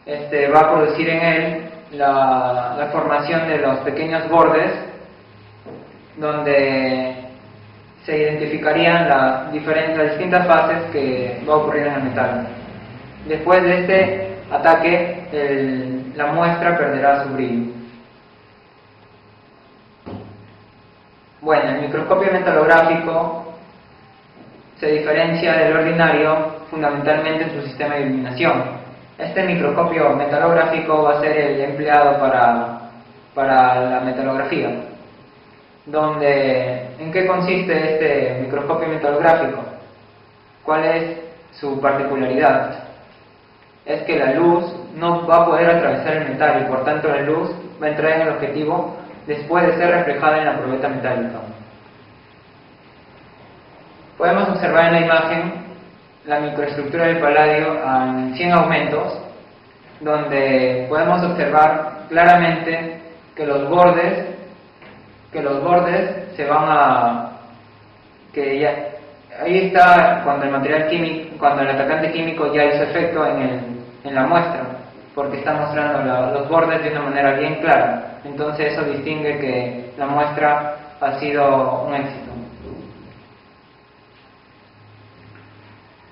Speaker 4: va a producir en él la formación de los pequeños bordes, donde se identificarían las distintas fases que va a ocurrir en el metal. Después de este ataque, la muestra perderá su brillo. Bueno, el microscopio metalográfico se diferencia del ordinario fundamentalmente en su sistema de iluminación. Este microscopio metalográfico va a ser el empleado para la metalografía. ¿En qué consiste este microscopio metalográfico? ¿Cuál es su particularidad? Es que la luz no va a poder atravesar el metal y por tanto la luz va a entrar en el objetivo después de ser reflejada en la probeta metálica. Podemos observar en la imagen la microestructura del paladio en 100 aumentos, donde podemos observar claramente que los bordes se van a... ahí está cuando el atacante químico ya hizo efecto en la muestra, porque está mostrando los bordes de una manera bien clara. Entonces eso distingue que la muestra ha sido un éxito.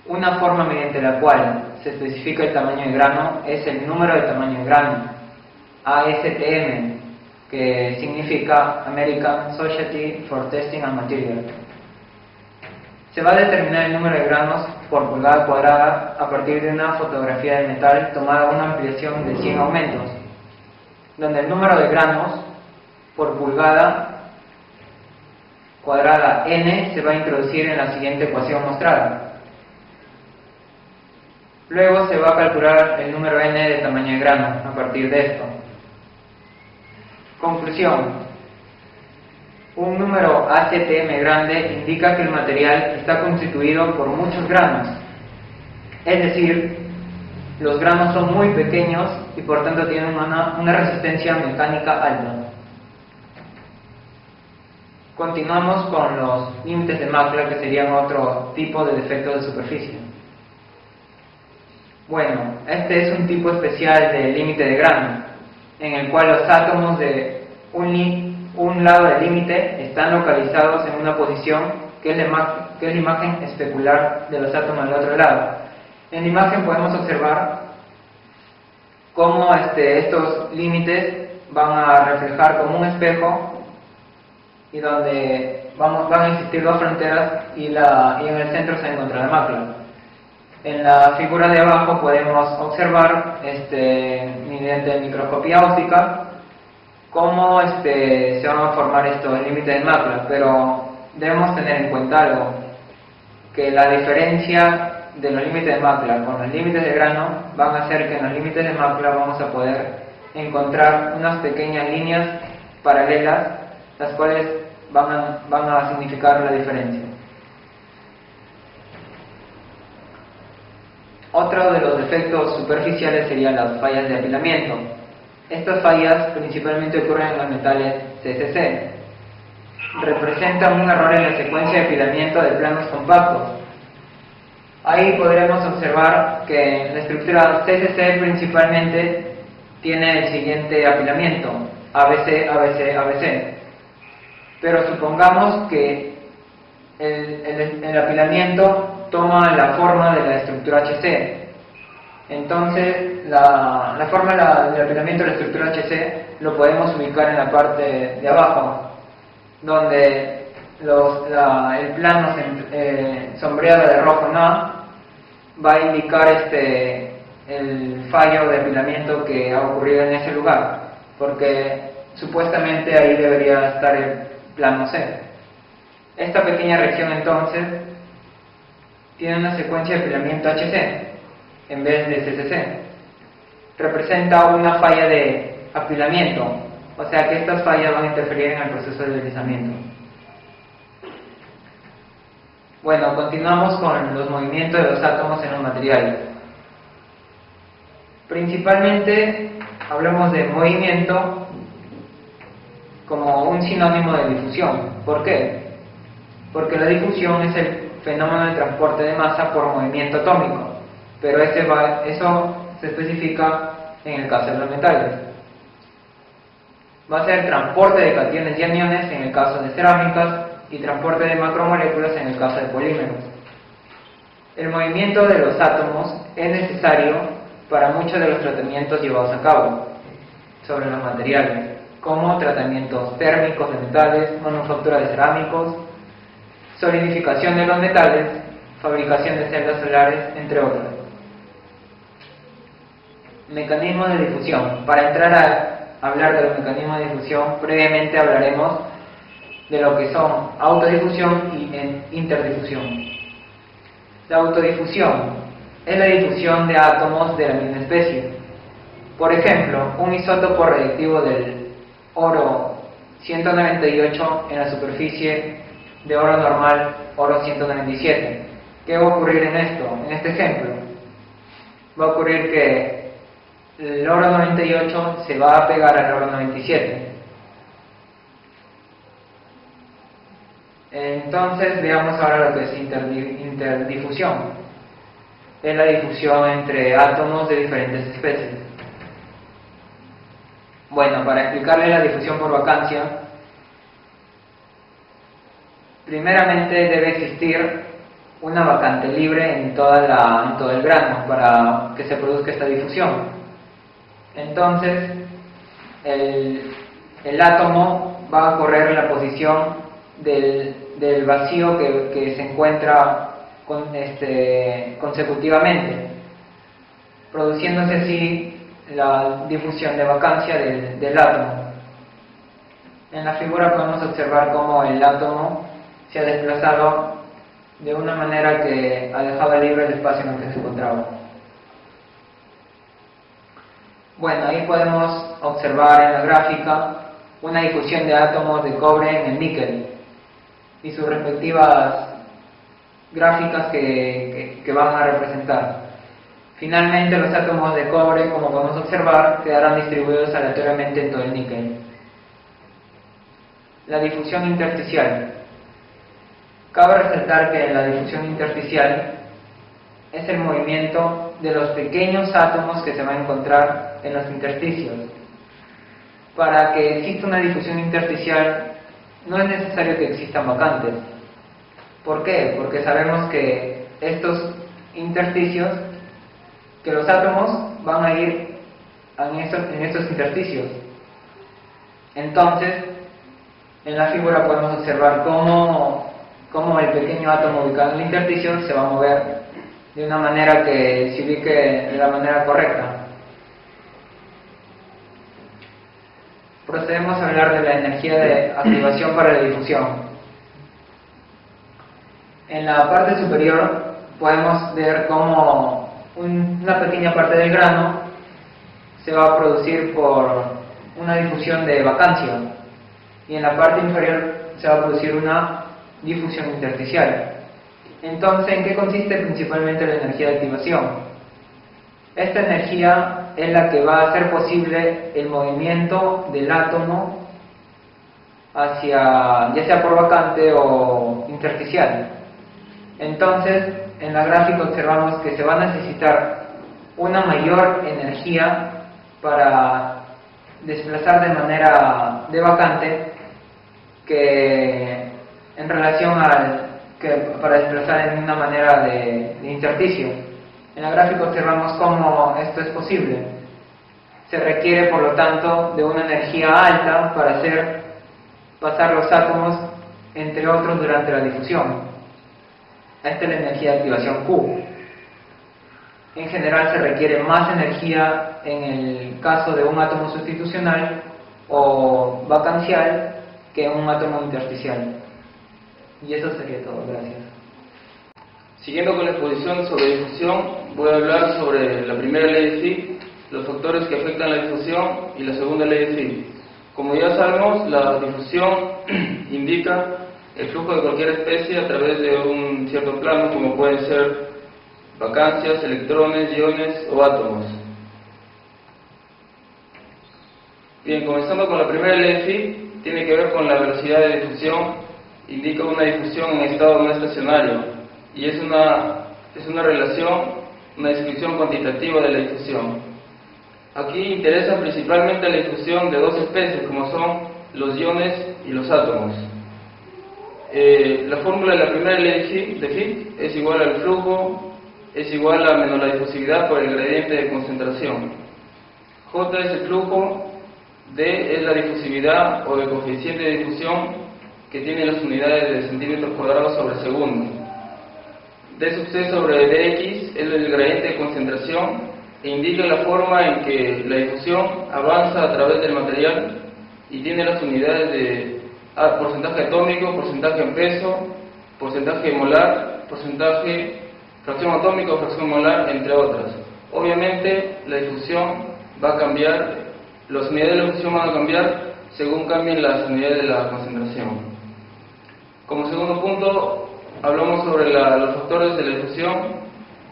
Speaker 4: Una forma mediante la cual se especifica el tamaño de grano es el número de tamaño de grano, ASTM, que significa American Society for Testing and Material. Se va a determinar el número de granos por pulgada cuadrada a partir de una fotografía de metal tomada a una ampliación de 100 aumentos, donde el número de granos por pulgada cuadrada n se va a introducir en la siguiente ecuación mostrada. Luego se va a calcular el número n de tamaño de grano a partir de esto. Conclusión: un número ASTM grande indica que el material está constituido por muchos granos, es decir, los granos son muy pequeños y por tanto tienen una resistencia mecánica alta. Continuamos con los límites de Mackler, que serían otro tipo de defectos de superficie. Bueno, este es un tipo especial de límite de grano, en el cual los átomos de un lado del límite están localizados en una posición que es la imagen especular de los átomos del otro lado. En la imagen podemos observar cómo estos límites van a reflejar como un espejo, y donde van a existir dos fronteras y en el centro se encuentra la macla. En la figura de abajo podemos observar mediante microscopía óptica cómo se van a formar estos límites de macla, pero debemos tener en cuenta algo, que la diferencia de los límites de macla con los límites de grano van a hacer que en los límites de macla vamos a poder encontrar unas pequeñas líneas paralelas, las cuales van a significar la diferencia. Otro de los defectos superficiales serían las fallas de apilamiento. Estas fallas principalmente ocurren en los metales CCC. Representan un error en la secuencia de apilamiento de planos compactos. Ahí podremos observar que la estructura CCC principalmente tiene el siguiente apilamiento: ABC, ABC, ABC. Pero supongamos que el apilamiento toma la forma de la estructura HC. Entonces, la forma del apilamiento de la estructura HC lo podemos ubicar en la parte de abajo, donde el plano sombreado de rojo va a indicar el fallo de apilamiento que ha ocurrido en ese lugar, porque supuestamente ahí debería estar el plano C. Esta pequeña región entonces tiene una secuencia de apilamiento HC en vez de CCC. Representa una falla de apilamiento, o sea que estas fallas van a interferir en el proceso de deslizamiento. Bueno, continuamos con los movimientos de los átomos en los materiales. Principalmente hablamos de movimiento como un sinónimo de difusión. ¿Por qué? Porque la difusión es el fenómeno de transporte de masa por movimiento atómico, pero eso se especifica en el caso de los metales. Va a ser transporte de cationes y aniones en el caso de cerámicas y transporte de macromoléculas en el caso de polímeros. El movimiento de los átomos es necesario para muchos de los tratamientos llevados a cabo sobre los materiales, como tratamientos térmicos de metales, manufactura de cerámicos, solidificación de los metales, fabricación de celdas solares, entre otros. Mecanismos de difusión. Para entrar a hablar de los mecanismos de difusión, previamente hablaremos de lo que son autodifusión y interdifusión. La autodifusión es la difusión de átomos de la misma especie. Por ejemplo, un isótopo radiactivo del oro 198 en la superficie de oro normal, oro 197. ¿Qué va a ocurrir en este ejemplo? Va a ocurrir que el oro 98 se va a pegar al oro 97. Entonces veamos ahora lo que es interdifusión. Es la difusión entre átomos de diferentes especies. Bueno, para explicarle la difusión por vacancia, primeramente debe existir una vacante libre en todo el grano para que se produzca esta difusión. Entonces, el átomo va a correr en la posición del vacío que se encuentra consecutivamente, produciéndose así la difusión de vacancia del átomo. En la figura podemos observar cómo el átomo se ha desplazado de una manera que ha dejado libre el espacio en el que se encontraba. Bueno, ahí podemos observar en la gráfica una difusión de átomos de cobre en el níquel y sus respectivas gráficas que van a representar. Finalmente, los átomos de cobre, como podemos observar, quedarán distribuidos aleatoriamente en todo el níquel. La difusión intersticial. Cabe resaltar que la difusión intersticial es el movimiento de los pequeños átomos que se van a encontrar en los intersticios. Para que exista una difusión intersticial no es necesario que existan vacantes. ¿Por qué? Porque sabemos que estos intersticios, que los átomos van a ir en estos intersticios. Entonces, En la figura podemos observar cómo el pequeño átomo ubicado en el intersticio se va a mover de una manera que se ubique de la manera correcta. Procedemos a hablar de la energía de activación para la difusión. En la parte superior podemos ver cómo una pequeña parte del grano se va a producir por una difusión de vacancia, y en la parte inferior se va a producir una difusión intersticial. Entonces, ¿en qué consiste principalmente la energía de activación? Esta energía es la que va a hacer posible el movimiento del átomo hacia, ya sea por vacante o intersticial. Entonces, en la gráfica observamos que se va a necesitar una mayor energía para desplazar de manera de vacante que en relación para desplazar en una manera de intersticio. En la gráfica observamos cómo esto es posible. Se requiere, por lo tanto, de una energía alta para hacer pasar los átomos entre otros durante la difusión. Esta es la energía de activación Q. En general se requiere más energía en el caso de un átomo sustitucional o vacancial que un átomo intersticial. Y eso sería todo. Gracias.
Speaker 3: Siguiendo con la exposición sobre difusión, voy a hablar sobre la primera ley de Fick, los factores que afectan la difusión, y la segunda ley de Fick. Como ya sabemos, la difusión indica el flujo de cualquier especie a través de un cierto plano, como pueden ser vacancias, electrones, iones o átomos. Bien, comenzando con la primera ley de Fick, tiene que ver con la velocidad de difusión. Indica una difusión en estado no estacionario, y es una relación, una descripción cuantitativa de la difusión. Aquí interesa principalmente la difusión de dos especies, como son los iones y los átomos. La fórmula de la primera ley de Fick es igual al flujo, es igual a menos la difusividad por el gradiente de concentración. J es el flujo, D es la difusividad o el coeficiente de difusión que tiene las unidades de centímetros cuadrados sobre segundo. D sub C sobre dx es el gradiente de concentración e indica la forma en que la difusión avanza a través del material y tiene las unidades de porcentaje atómico, porcentaje en peso, porcentaje molar, porcentaje, fracción atómica o fracción molar, entre otras. Obviamente la difusión va a cambiar, las unidades de la difusión van a cambiar según cambien las unidades de la concentración. Como segundo punto, hablamos sobre los factores de la difusión,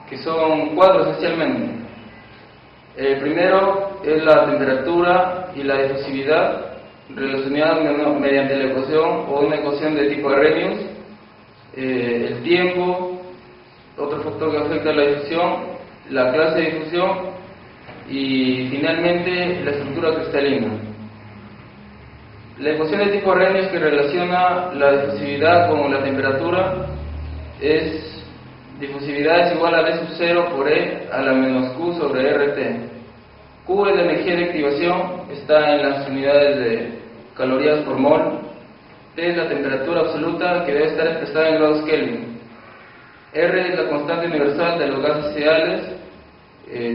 Speaker 3: que son 4 esencialmente. El primero es la temperatura y la difusividad, relacionadas mediante la ecuación o una ecuación de tipo Arrhenius. El tiempo, otro factor que afecta a la difusión, la clase de difusión y finalmente la estructura cristalina. La ecuación de tipo Arrhenius que relaciona la difusividad con la temperatura es difusividad es igual a D sub 0 por E a la menos Q sobre RT. Q es la energía de activación, está en las unidades de calorías por mol. T es la temperatura absoluta que debe estar expresada en grados Kelvin. R es la constante universal de los gases ideales.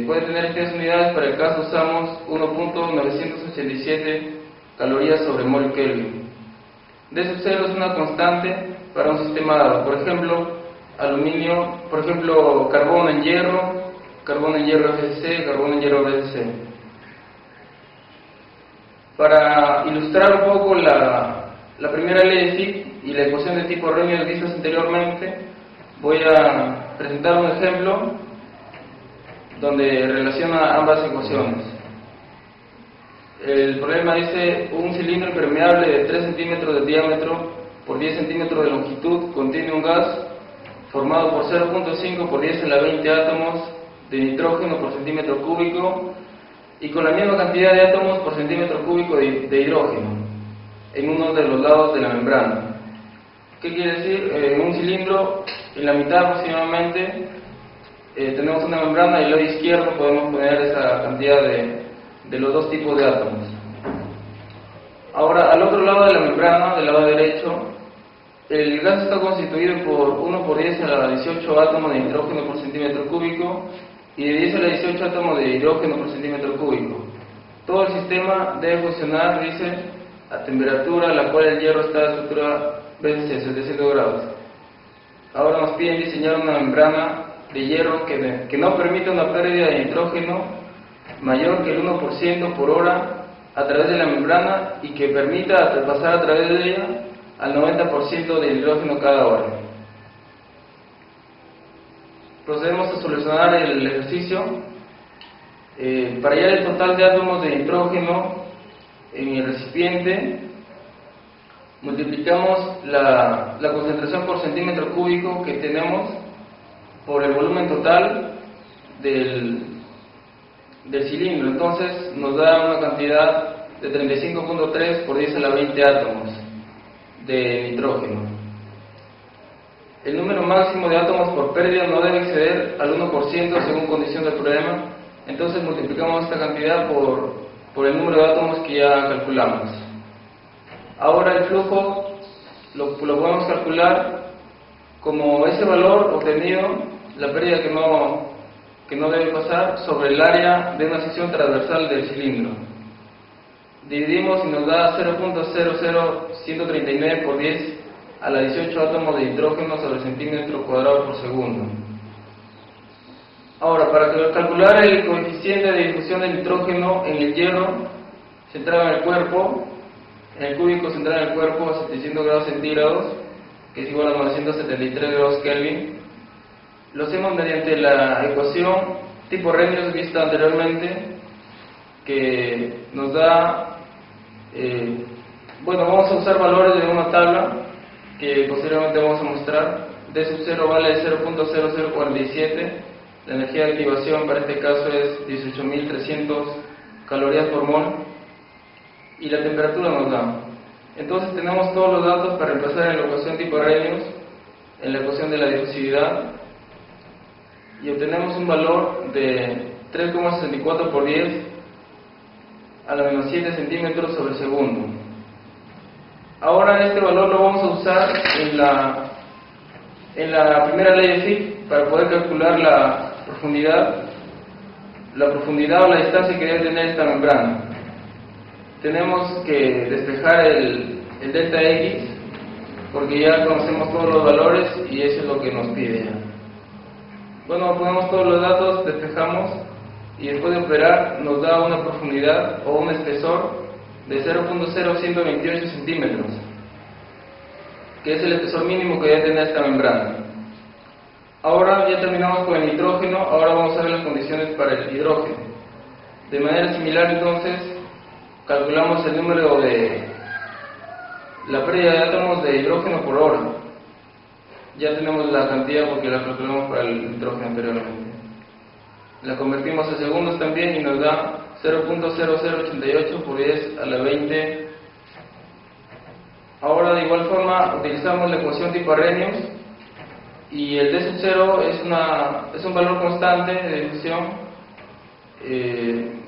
Speaker 3: Puede tener estas unidades, para el caso usamos 1.987 calorías sobre mol Kelvin. D sub 0 es una constante para un sistema dado. Por ejemplo, aluminio, por ejemplo, carbono en hierro FeC, carbono en hierro BeC. Para ilustrar un poco la primera ley de Fick y la ecuación de tipo Arrhenius vistas anteriormente, voy a presentar un ejemplo donde relaciona ambas ecuaciones. El problema dice: un cilindro impermeable de 3 centímetros de diámetro por 10 centímetros de longitud contiene un gas formado por 0.5 por 10 en la 20 átomos de nitrógeno por centímetro cúbico y con la misma cantidad de átomos por centímetro cúbico de hidrógeno en uno de los lados de la membrana. ¿Qué quiere decir? En un cilindro, en la mitad aproximadamente, tenemos una membrana y al lado izquierdo podemos poner esa cantidad de los dos tipos de átomos. Ahora, al otro lado de la membrana, del lado derecho, el gas está constituido por 1 por 10 a la 18 átomos de nitrógeno por centímetro cúbico y de 10 a la 18 átomos de hidrógeno por centímetro cúbico. Todo el sistema debe funcionar, dice, a temperatura a la cual el hierro está a estructura BCC, 700 grados. Ahora nos piden diseñar una membrana de hierro que no permita una pérdida de nitrógeno mayor que el 1% por hora a través de la membrana y que permita pasar a través de ella al 90% de hidrógeno cada hora. Procedemos a solucionar el ejercicio. Para hallar el total de átomos de nitrógeno en el recipiente, multiplicamos la concentración por centímetro cúbico que tenemos por el volumen total del cilindro. Entonces nos da una cantidad de 35.3 por 10 a la 20 átomos de nitrógeno. El número máximo de átomos por pérdida no debe exceder al 1% según condición del problema. Entonces multiplicamos esta cantidad por el número de átomos que ya calculamos. Ahora el flujo lo podemos calcular como ese valor obtenido, la pérdida que no debe pasar, sobre el área de una sección transversal del cilindro. Dividimos y nos da 0.00139 por 10 a la 18 átomos de nitrógeno sobre centímetro cuadrado por segundo. Ahora, para calcular el coeficiente de difusión del nitrógeno en el hierro centrado en el cuerpo, en el cúbico centrado en el cuerpo a 700 grados centígrados, que es igual a 973 grados Kelvin, lo hacemos mediante la ecuación tipo Arrhenius vista anteriormente, que nos da, vamos a usar valores de una tabla que posteriormente vamos a mostrar. D sub 0 vale 0.0047, la energía de activación para este caso es 18.300 calorías por mol y la temperatura nos da. Entonces tenemos todos los datos para empezar en la ecuación tipo Arrhenius, en la ecuación de la difusividad, y obtenemos un valor de 3,64 por 10 a la menos 7 centímetros sobre segundo. Ahora este valor lo vamos a usar en la primera ley de Fick para poder calcular la profundidad o la distancia que debe tener esta membrana. Tenemos que despejar el delta X porque ya conocemos todos los valores y eso es lo que nos pide ya. Ponemos todos los datos, despejamos y después de operar nos da una profundidad o un espesor de 0.0128 centímetros, que es el espesor mínimo que debe tener esta membrana. Ahora ya terminamos con el nitrógeno, ahora vamos a ver las condiciones para el hidrógeno. De manera similar entonces, calculamos el número de la pérdida de átomos de hidrógeno por hora. Ya tenemos la cantidad porque la calculamos para el nitrógeno anteriormente. La convertimos a segundos también y nos da 0.0088 por 10 a la 20. Ahora de igual forma utilizamos la ecuación tipo Arrhenius y el D sub 0 es un valor constante de difusión,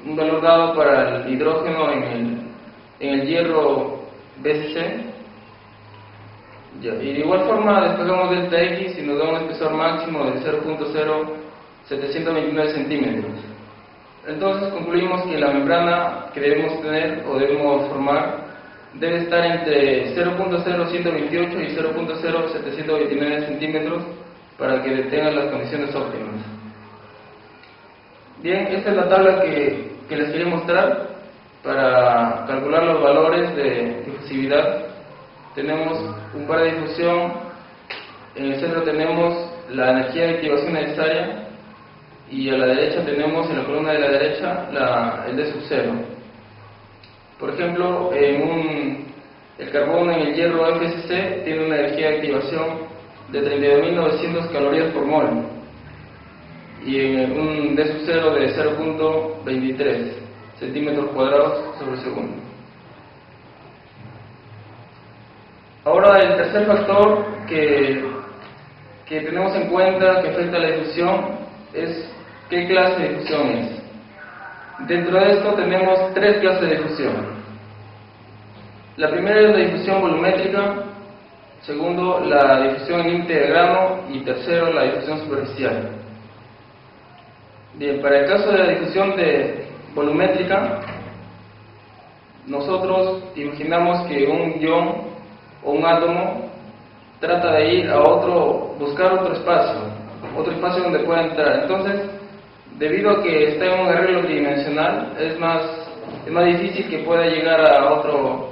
Speaker 3: un valor dado para el hidrógeno en el hierro BCC. Y de igual forma despejamos delta X y nos da un espesor máximo de 0.0729 centímetros. Entonces concluimos que la membrana que debemos tener o debemos formar debe estar entre 0.0128 y 0.0729 centímetros para que tenga las condiciones óptimas. Bien, esta es la tabla que les quería mostrar para calcular los valores de difusividad. Tenemos un par de difusión, en el centro tenemos la energía de activación necesaria y a la derecha tenemos, en la columna de la derecha, el D sub 0. Por ejemplo, el carbono en el hierro FCC tiene una energía de activación de 32.900 calorías por mol y en un D sub 0 de 0.23 centímetros cuadrados sobre segundo. Ahora el tercer factor que tenemos en cuenta que afecta a la difusión es qué clase de difusión es. Dentro de esto tenemos tres clases de difusión. La primera es la difusión volumétrica, segundo la difusión en límite de grano y tercero la difusión superficial. Bien, para el caso de la difusión volumétrica, nosotros imaginamos que un ion o un átomo trata de ir a buscar otro espacio donde pueda entrar. Entonces, debido a que está en un arreglo tridimensional, es más difícil que pueda llegar a otro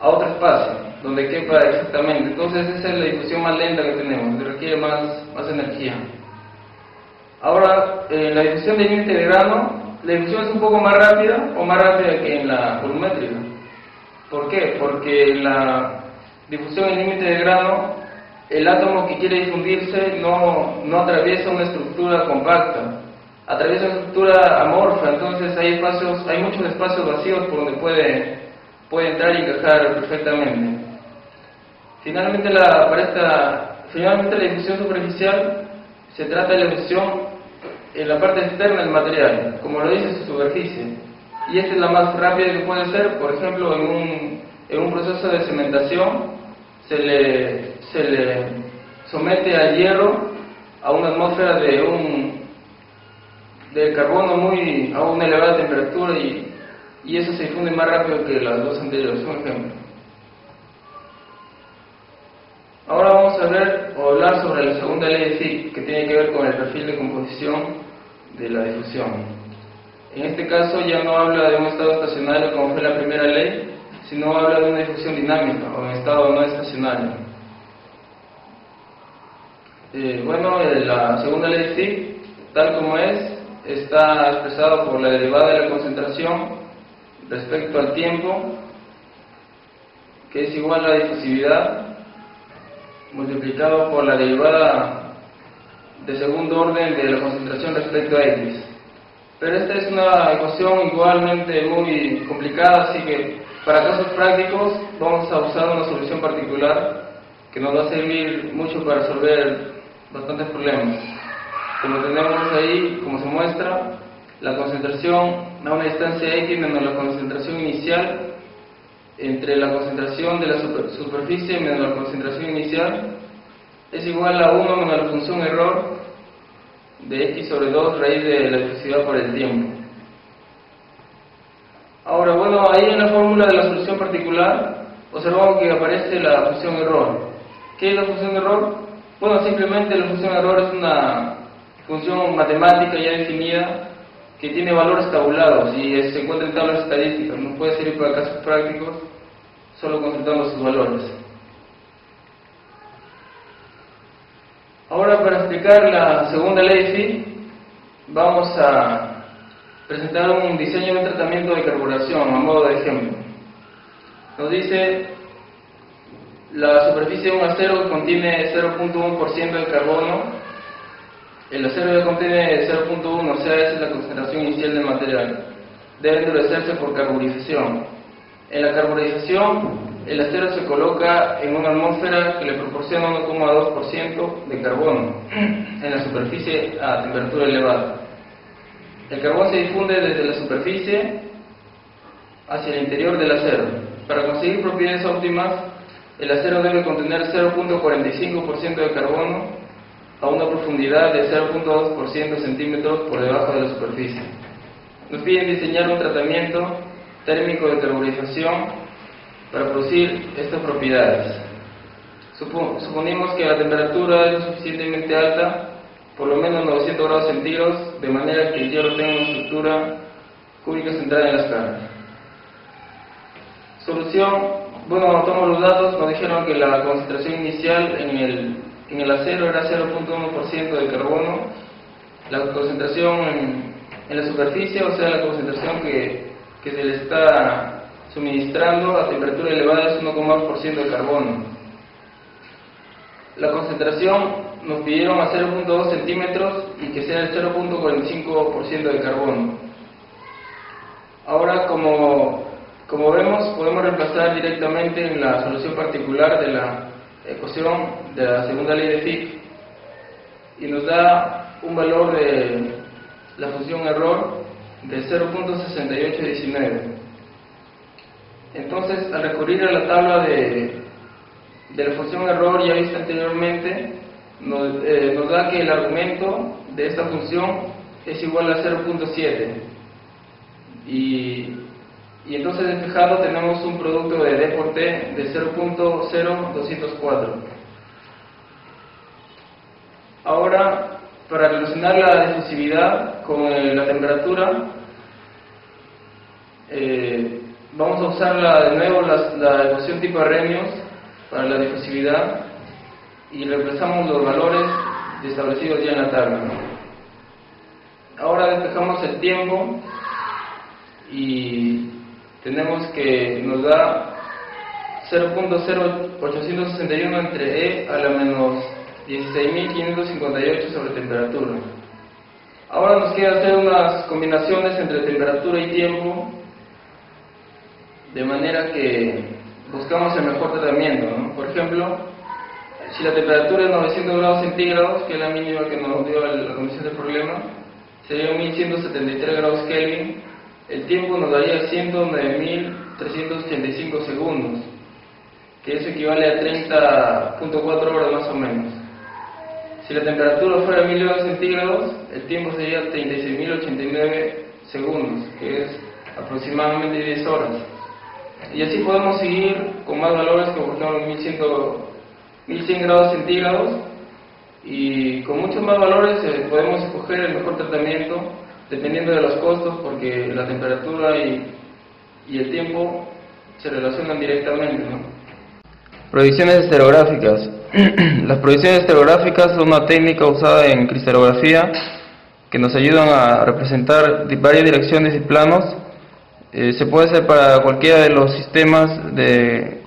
Speaker 3: espacio donde quepa exactamente. Entonces, esa es la difusión más lenta que tenemos, que requiere más energía. Ahora, en la difusión de límite de grano, la difusión es un poco más rápida que en la volumétrica. ¿Por qué? Porque en la difusión en límite de grano, el átomo que quiere difundirse no atraviesa una estructura compacta, atraviesa una estructura amorfa. Entonces hay muchos espacios vacíos por donde puede entrar y encajar perfectamente. Finalmente la difusión superficial se trata de la difusión en la parte externa del material, como lo dice su superficie, y esta es la más rápida que puede ser. Por ejemplo, en un proceso de cementación se le somete al hierro a una atmósfera de carbono a una elevada temperatura, y eso se difunde más rápido que las dos anteriores. Un ejemplo. Ahora vamos a hablar sobre la segunda ley de Fick, que tiene que ver con el perfil de composición de la difusión. En este caso ya no habla de un estado estacionario como fue la primera ley, sino habla de una difusión dinámica o en estado no estacionario. La segunda ley de Fick, tal como está expresado por la derivada de la concentración respecto al tiempo, que es igual a la difusividad multiplicado por la derivada de segundo orden de la concentración respecto a X. Pero esta es una ecuación igualmente muy complicada, así que para casos prácticos vamos a usar una solución particular que nos va a servir mucho para resolver bastantes problemas. Como tenemos ahí, como se muestra, la concentración a una distancia X menos la concentración inicial entre la concentración de la superficie menos la concentración inicial es igual a 1 menos la función error de x sobre 2 raíz de la difusividad por el tiempo. Ahora, ahí en la fórmula de la solución particular observamos que aparece la función error. ¿Qué es la función error? Simplemente la función error es una función matemática ya definida que tiene valores tabulados y se encuentra en tablas estadísticas. No puede servir para casos prácticos solo consultando sus valores. Ahora, para explicar la segunda ley de Fick, vamos a presentar un diseño de un tratamiento de carburación a modo de ejemplo. Nos dice la superficie de un acero que contiene 0.1% de carbono. El acero ya contiene 0.1, o sea, esa es la concentración inicial del material. Debe endurecerse por carburización. En la carburización, el acero se coloca en una atmósfera que le proporciona 1,2% de carbono en la superficie a temperatura elevada. El carbón se difunde desde la superficie hacia el interior del acero. Para conseguir propiedades óptimas, el acero debe contener 0.45% de carbono a una profundidad de 0.2% centímetros por debajo de la superficie. Nos piden diseñar un tratamiento térmico de carburización para producir estas propiedades. Suponemos que la temperatura es lo suficientemente alta, por lo menos 900 grados centígrados, de manera que el hierro tenga una estructura cúbica centrada en las caras. Solución, tomamos los datos, nos dijeron que la concentración inicial en el acero era 0.1% de carbono, la concentración en la superficie, o sea, la concentración que se le está suministrando a temperatura elevada es 1,2% de carbono. La concentración nos pidieron a 0.2 centímetros y que sea el 0.45% de carbono. Ahora, como vemos, podemos reemplazar directamente en la solución particular de la ecuación de la segunda ley de Fick y nos da un valor de la función error de 0.6819. Entonces, al recurrir a la tabla de la función error ya vista anteriormente, nos da que el argumento de esta función es igual a 0.7. Y entonces despejado tenemos un producto de D por T de 0.0204. Ahora, para relacionar la difusividad con la temperatura, vamos a usar de nuevo la ecuación tipo Arrhenius para la difusividad y reemplazamos los valores establecidos ya en la tabla. Ahora despejamos el tiempo y tenemos que nos da 0.0861 entre E a la menos 16.558 sobre temperatura. Ahora nos queda hacer unas combinaciones entre temperatura y tiempo, de manera que buscamos el mejor tratamiento, ¿no? Por ejemplo, si la temperatura es 900 grados centígrados, que es la mínima que nos dio la condición del problema, sería 1173 grados Kelvin. El tiempo nos daría 109.385 segundos, que eso equivale a 30.4 horas más o menos. Si la temperatura fuera 1000 grados centígrados, el tiempo sería 36.089 segundos, que es aproximadamente 10 horas. Y así podemos seguir con más valores, como por ejemplo 1100 grados centígrados, y con muchos más valores podemos escoger el mejor tratamiento dependiendo de los costos, porque la temperatura y el tiempo se relacionan directamente, ¿no?
Speaker 5: Proyecciones estereográficas. Las proyecciones estereográficas son una técnica usada en cristalografía que nos ayudan a representar varias direcciones y planos. Se puede hacer para cualquiera de los sistemas, de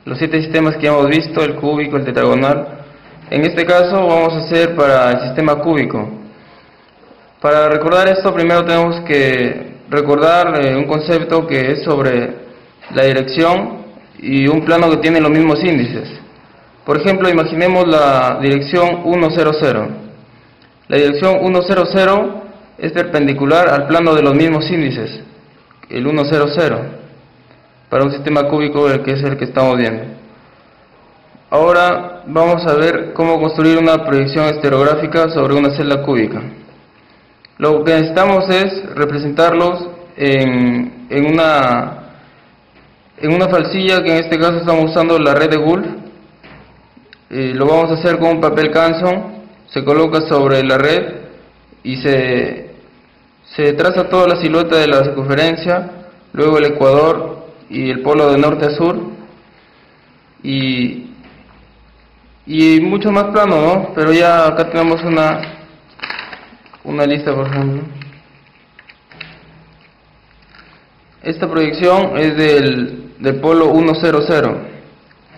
Speaker 5: los 7 sistemas que hemos visto, el cúbico, el tetragonal. En este caso vamos a hacer para el sistema cúbico. Para recordar esto, primero tenemos que recordar un concepto que es sobre la dirección y un plano que tiene los mismos índices. Por ejemplo, imaginemos la dirección 100. La dirección 100 es perpendicular al plano de los mismos índices, el 100, para un sistema cúbico, el que es el que estamos viendo. Ahora vamos a ver cómo construir una proyección estereográfica sobre una celda cúbica. Lo que necesitamos es representarlos en una falsilla, que en este caso estamos usando la red de Gull. Lo vamos a hacer con un papel Canson. Se coloca sobre la red y se traza toda la silueta de la circunferencia, luego el ecuador y el polo de norte a sur, y mucho más plano, ¿no? Pero ya acá tenemos una lista, por ejemplo. Esta proyección es del polo 100.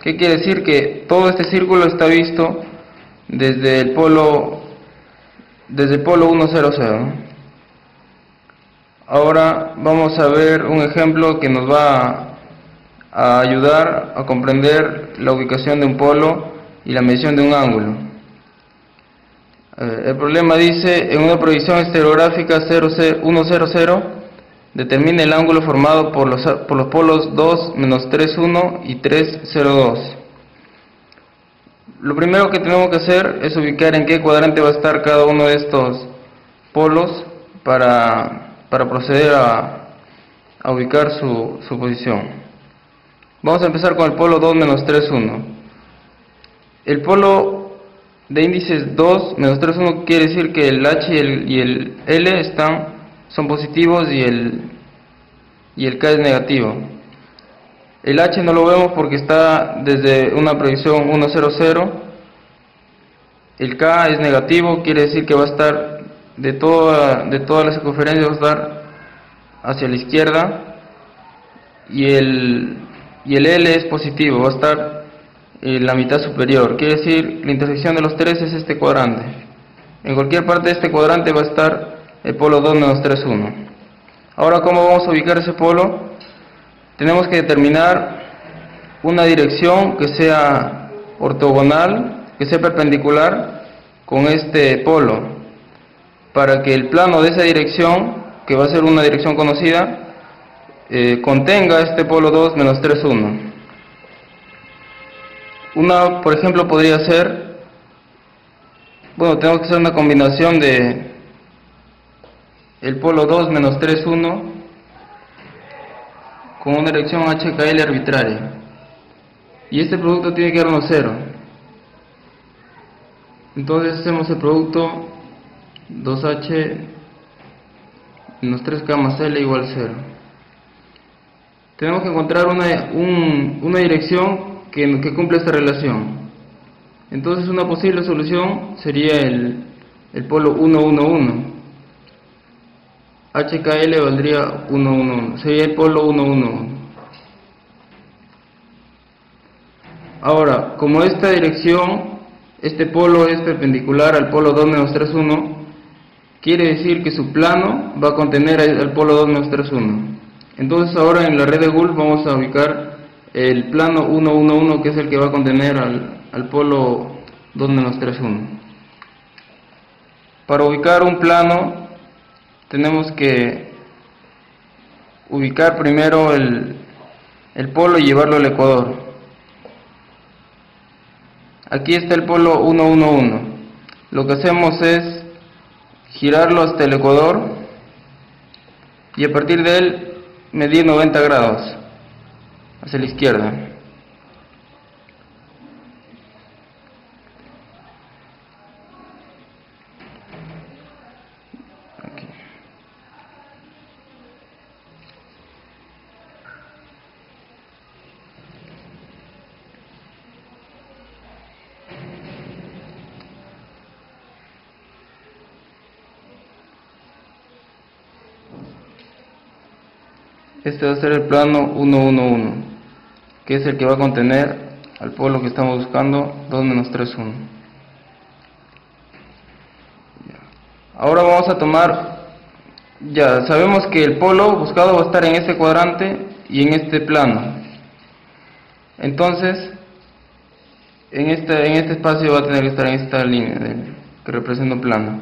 Speaker 5: ¿Qué quiere decir? Que todo este círculo está visto desde el polo 100. Ahora vamos a ver un ejemplo que nos va a ayudar a comprender la ubicación de un polo y la medición de un ángulo. El problema dice: en una proyección estereográfica 100, determine el ángulo formado por los polos 2, menos 3,1 y 3,02. Lo primero que tenemos que hacer es ubicar en qué cuadrante va a estar cada uno de estos polos para proceder a ubicar su posición. Vamos a empezar con el polo 2, menos 3,1. El polo de índices 2, menos 3,1 quiere decir que el H y el L son positivos y el K es negativo. El H no lo vemos porque está desde una proyección 100. El K es negativo, quiere decir que va a estar de toda la circunferencia, va a estar hacia la izquierda, y el L es positivo, va a estar en la mitad superior, quiere decir la intersección de los tres es este cuadrante. En cualquier parte de este cuadrante va a estar el polo 2 menos 3,1. Ahora, ¿cómo vamos a ubicar ese polo? Tenemos que determinar una dirección que sea ortogonal, que sea perpendicular con este polo, para que el plano de esa dirección, que va a ser una dirección conocida, contenga este polo 2 menos 3, 1. Una, por ejemplo, podría ser, bueno, tenemos que hacer una combinación de el polo 2 menos 3, 1 con una dirección HKL arbitraria, y este producto tiene que darnos 0. Entonces hacemos el producto 2H menos 3K más L igual 0. Tenemos que encontrar una dirección que cumpla esta relación. Entonces una posible solución sería el polo 1, 1, 1. HKL valdría 1, 1, 1. Sería el polo 1, 1, 1. Ahora, como esta dirección, este polo es perpendicular al polo 2 menos 3, 1, quiere decir que su plano va a contener al polo 2 menos 3, 1. Entonces ahora en la red de Gould vamos a ubicar el plano 1, 1, 1, que es el que va a contener al polo 2 menos 3, 1. Para ubicar un plano tenemos que ubicar primero el polo y llevarlo al ecuador. Aquí está el polo 1, 1, 1. Lo que hacemos es girarlo hasta el ecuador y a partir de él medir 90 grados hacia la izquierda. Aquí. Este va a ser el plano 1, 1, 1, que es el que va a contener al polo que estamos buscando, 2 menos 3, 1. Ahora vamos a tomar, ya sabemos que el polo buscado va a estar en este cuadrante y en este plano. Entonces, en este espacio va a tener que estar en esta línea que representa un plano.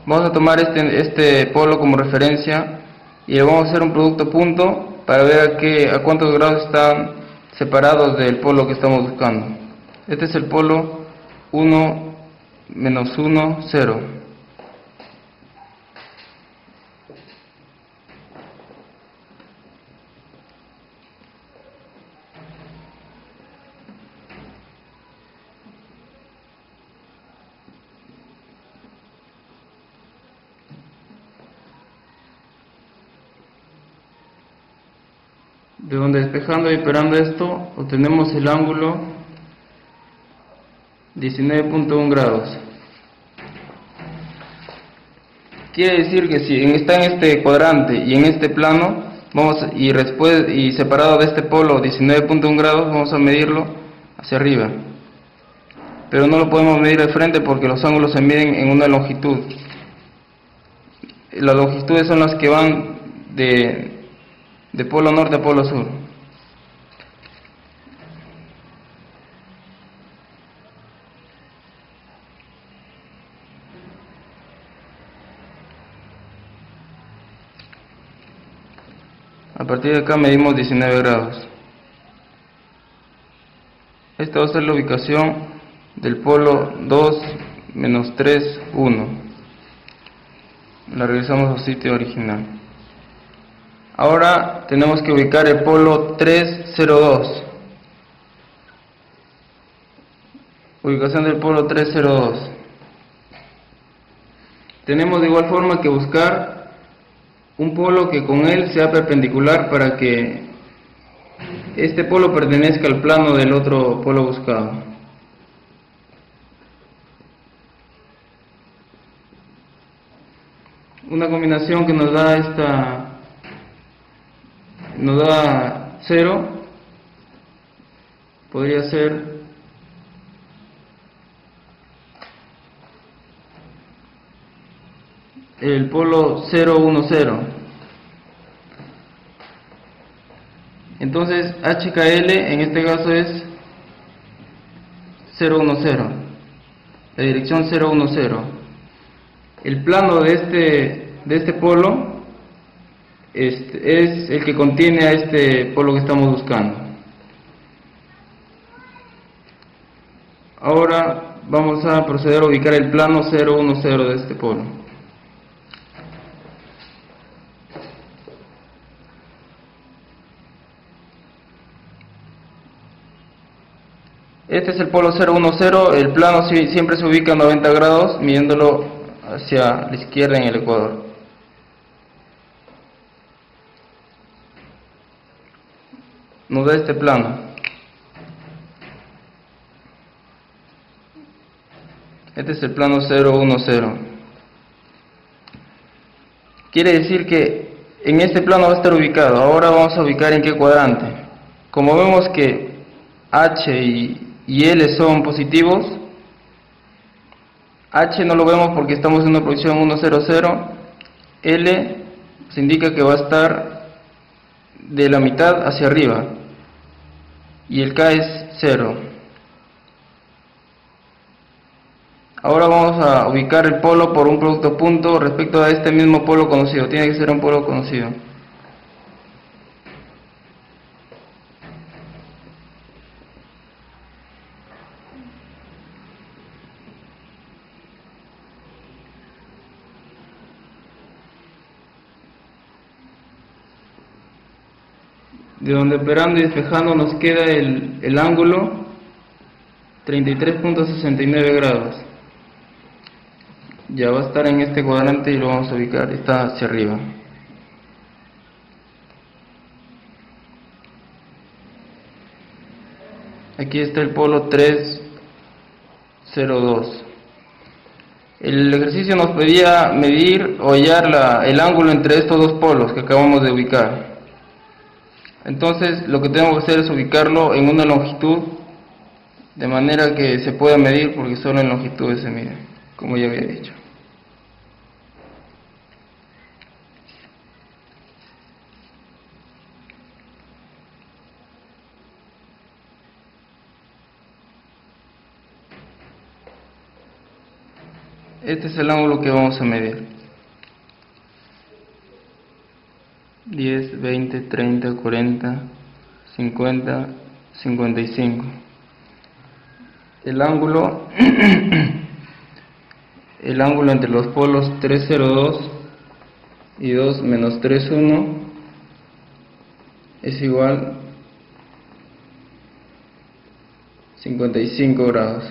Speaker 5: Vamos a tomar este polo como referencia y le vamos a hacer un producto punto para ver a cuántos grados están separados del polo que estamos buscando. Este es el polo 1, menos 1, 0. De donde despejando y operando esto, obtenemos el ángulo 19.1 grados. Quiere decir que si está en este cuadrante y en este plano, y separado de este polo 19.1 grados, vamos a medirlo hacia arriba. Pero no lo podemos medir de frente porque los ángulos se miden en una longitud. Las longitudes son las que van de polo norte a polo sur. A partir de acá medimos 19 grados. Esta va a ser la ubicación del polo 2 menos 3, 1. La regresamos al sitio original. Ahora tenemos que ubicar el polo 3, 0, 2. Ubicación del polo 3, 0, 2. Tenemos de igual forma que buscar un polo que con él sea perpendicular para que este polo pertenezca al plano del otro polo buscado. Una combinación que nos da 0 podría ser el polo 0, 1, 0. Entonces HKL en este caso es 0, 1, 0, la dirección 0, 1, 0. El plano de este polo es el que contiene a este polo que estamos buscando. Ahora vamos a proceder a ubicar el plano 0, 1, 0 de este polo. Este es el polo 0, 1, 0, el plano siempre se ubica a 90 grados, midiéndolo hacia la izquierda en el ecuador. Nos da este plano. Este es el plano 0, 1, 0. Quiere decir que en este plano va a estar ubicado. Ahora vamos a ubicar en qué cuadrante. Como vemos que H y L son positivos, H no lo vemos porque estamos en una posición 1, 0, 0. L se indica que va a estar de la mitad hacia arriba y el K es 0. Ahora vamos a ubicar el polo por un producto punto respecto a este mismo polo conocido. Tiene que ser un polo conocido. De donde operando y despejando nos queda el ángulo 33.69 grados. Ya va a estar en este cuadrante y lo vamos a ubicar, está hacia arriba. Aquí está el polo 302. El ejercicio nos pedía medir o hallar el ángulo entre estos dos polos que acabamos de ubicar. Entonces lo que tenemos que hacer es ubicarlo en una longitud de manera que se pueda medir, porque solo en longitudes se mide, como ya había dicho. Este es el ángulo que vamos a medir. 10, 20, 30, 40, 50, 55. El ángulo entre los polos 302 y 2 menos 31 es igual a 55 grados.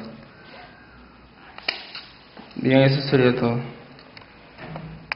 Speaker 5: Bien, eso sería todo.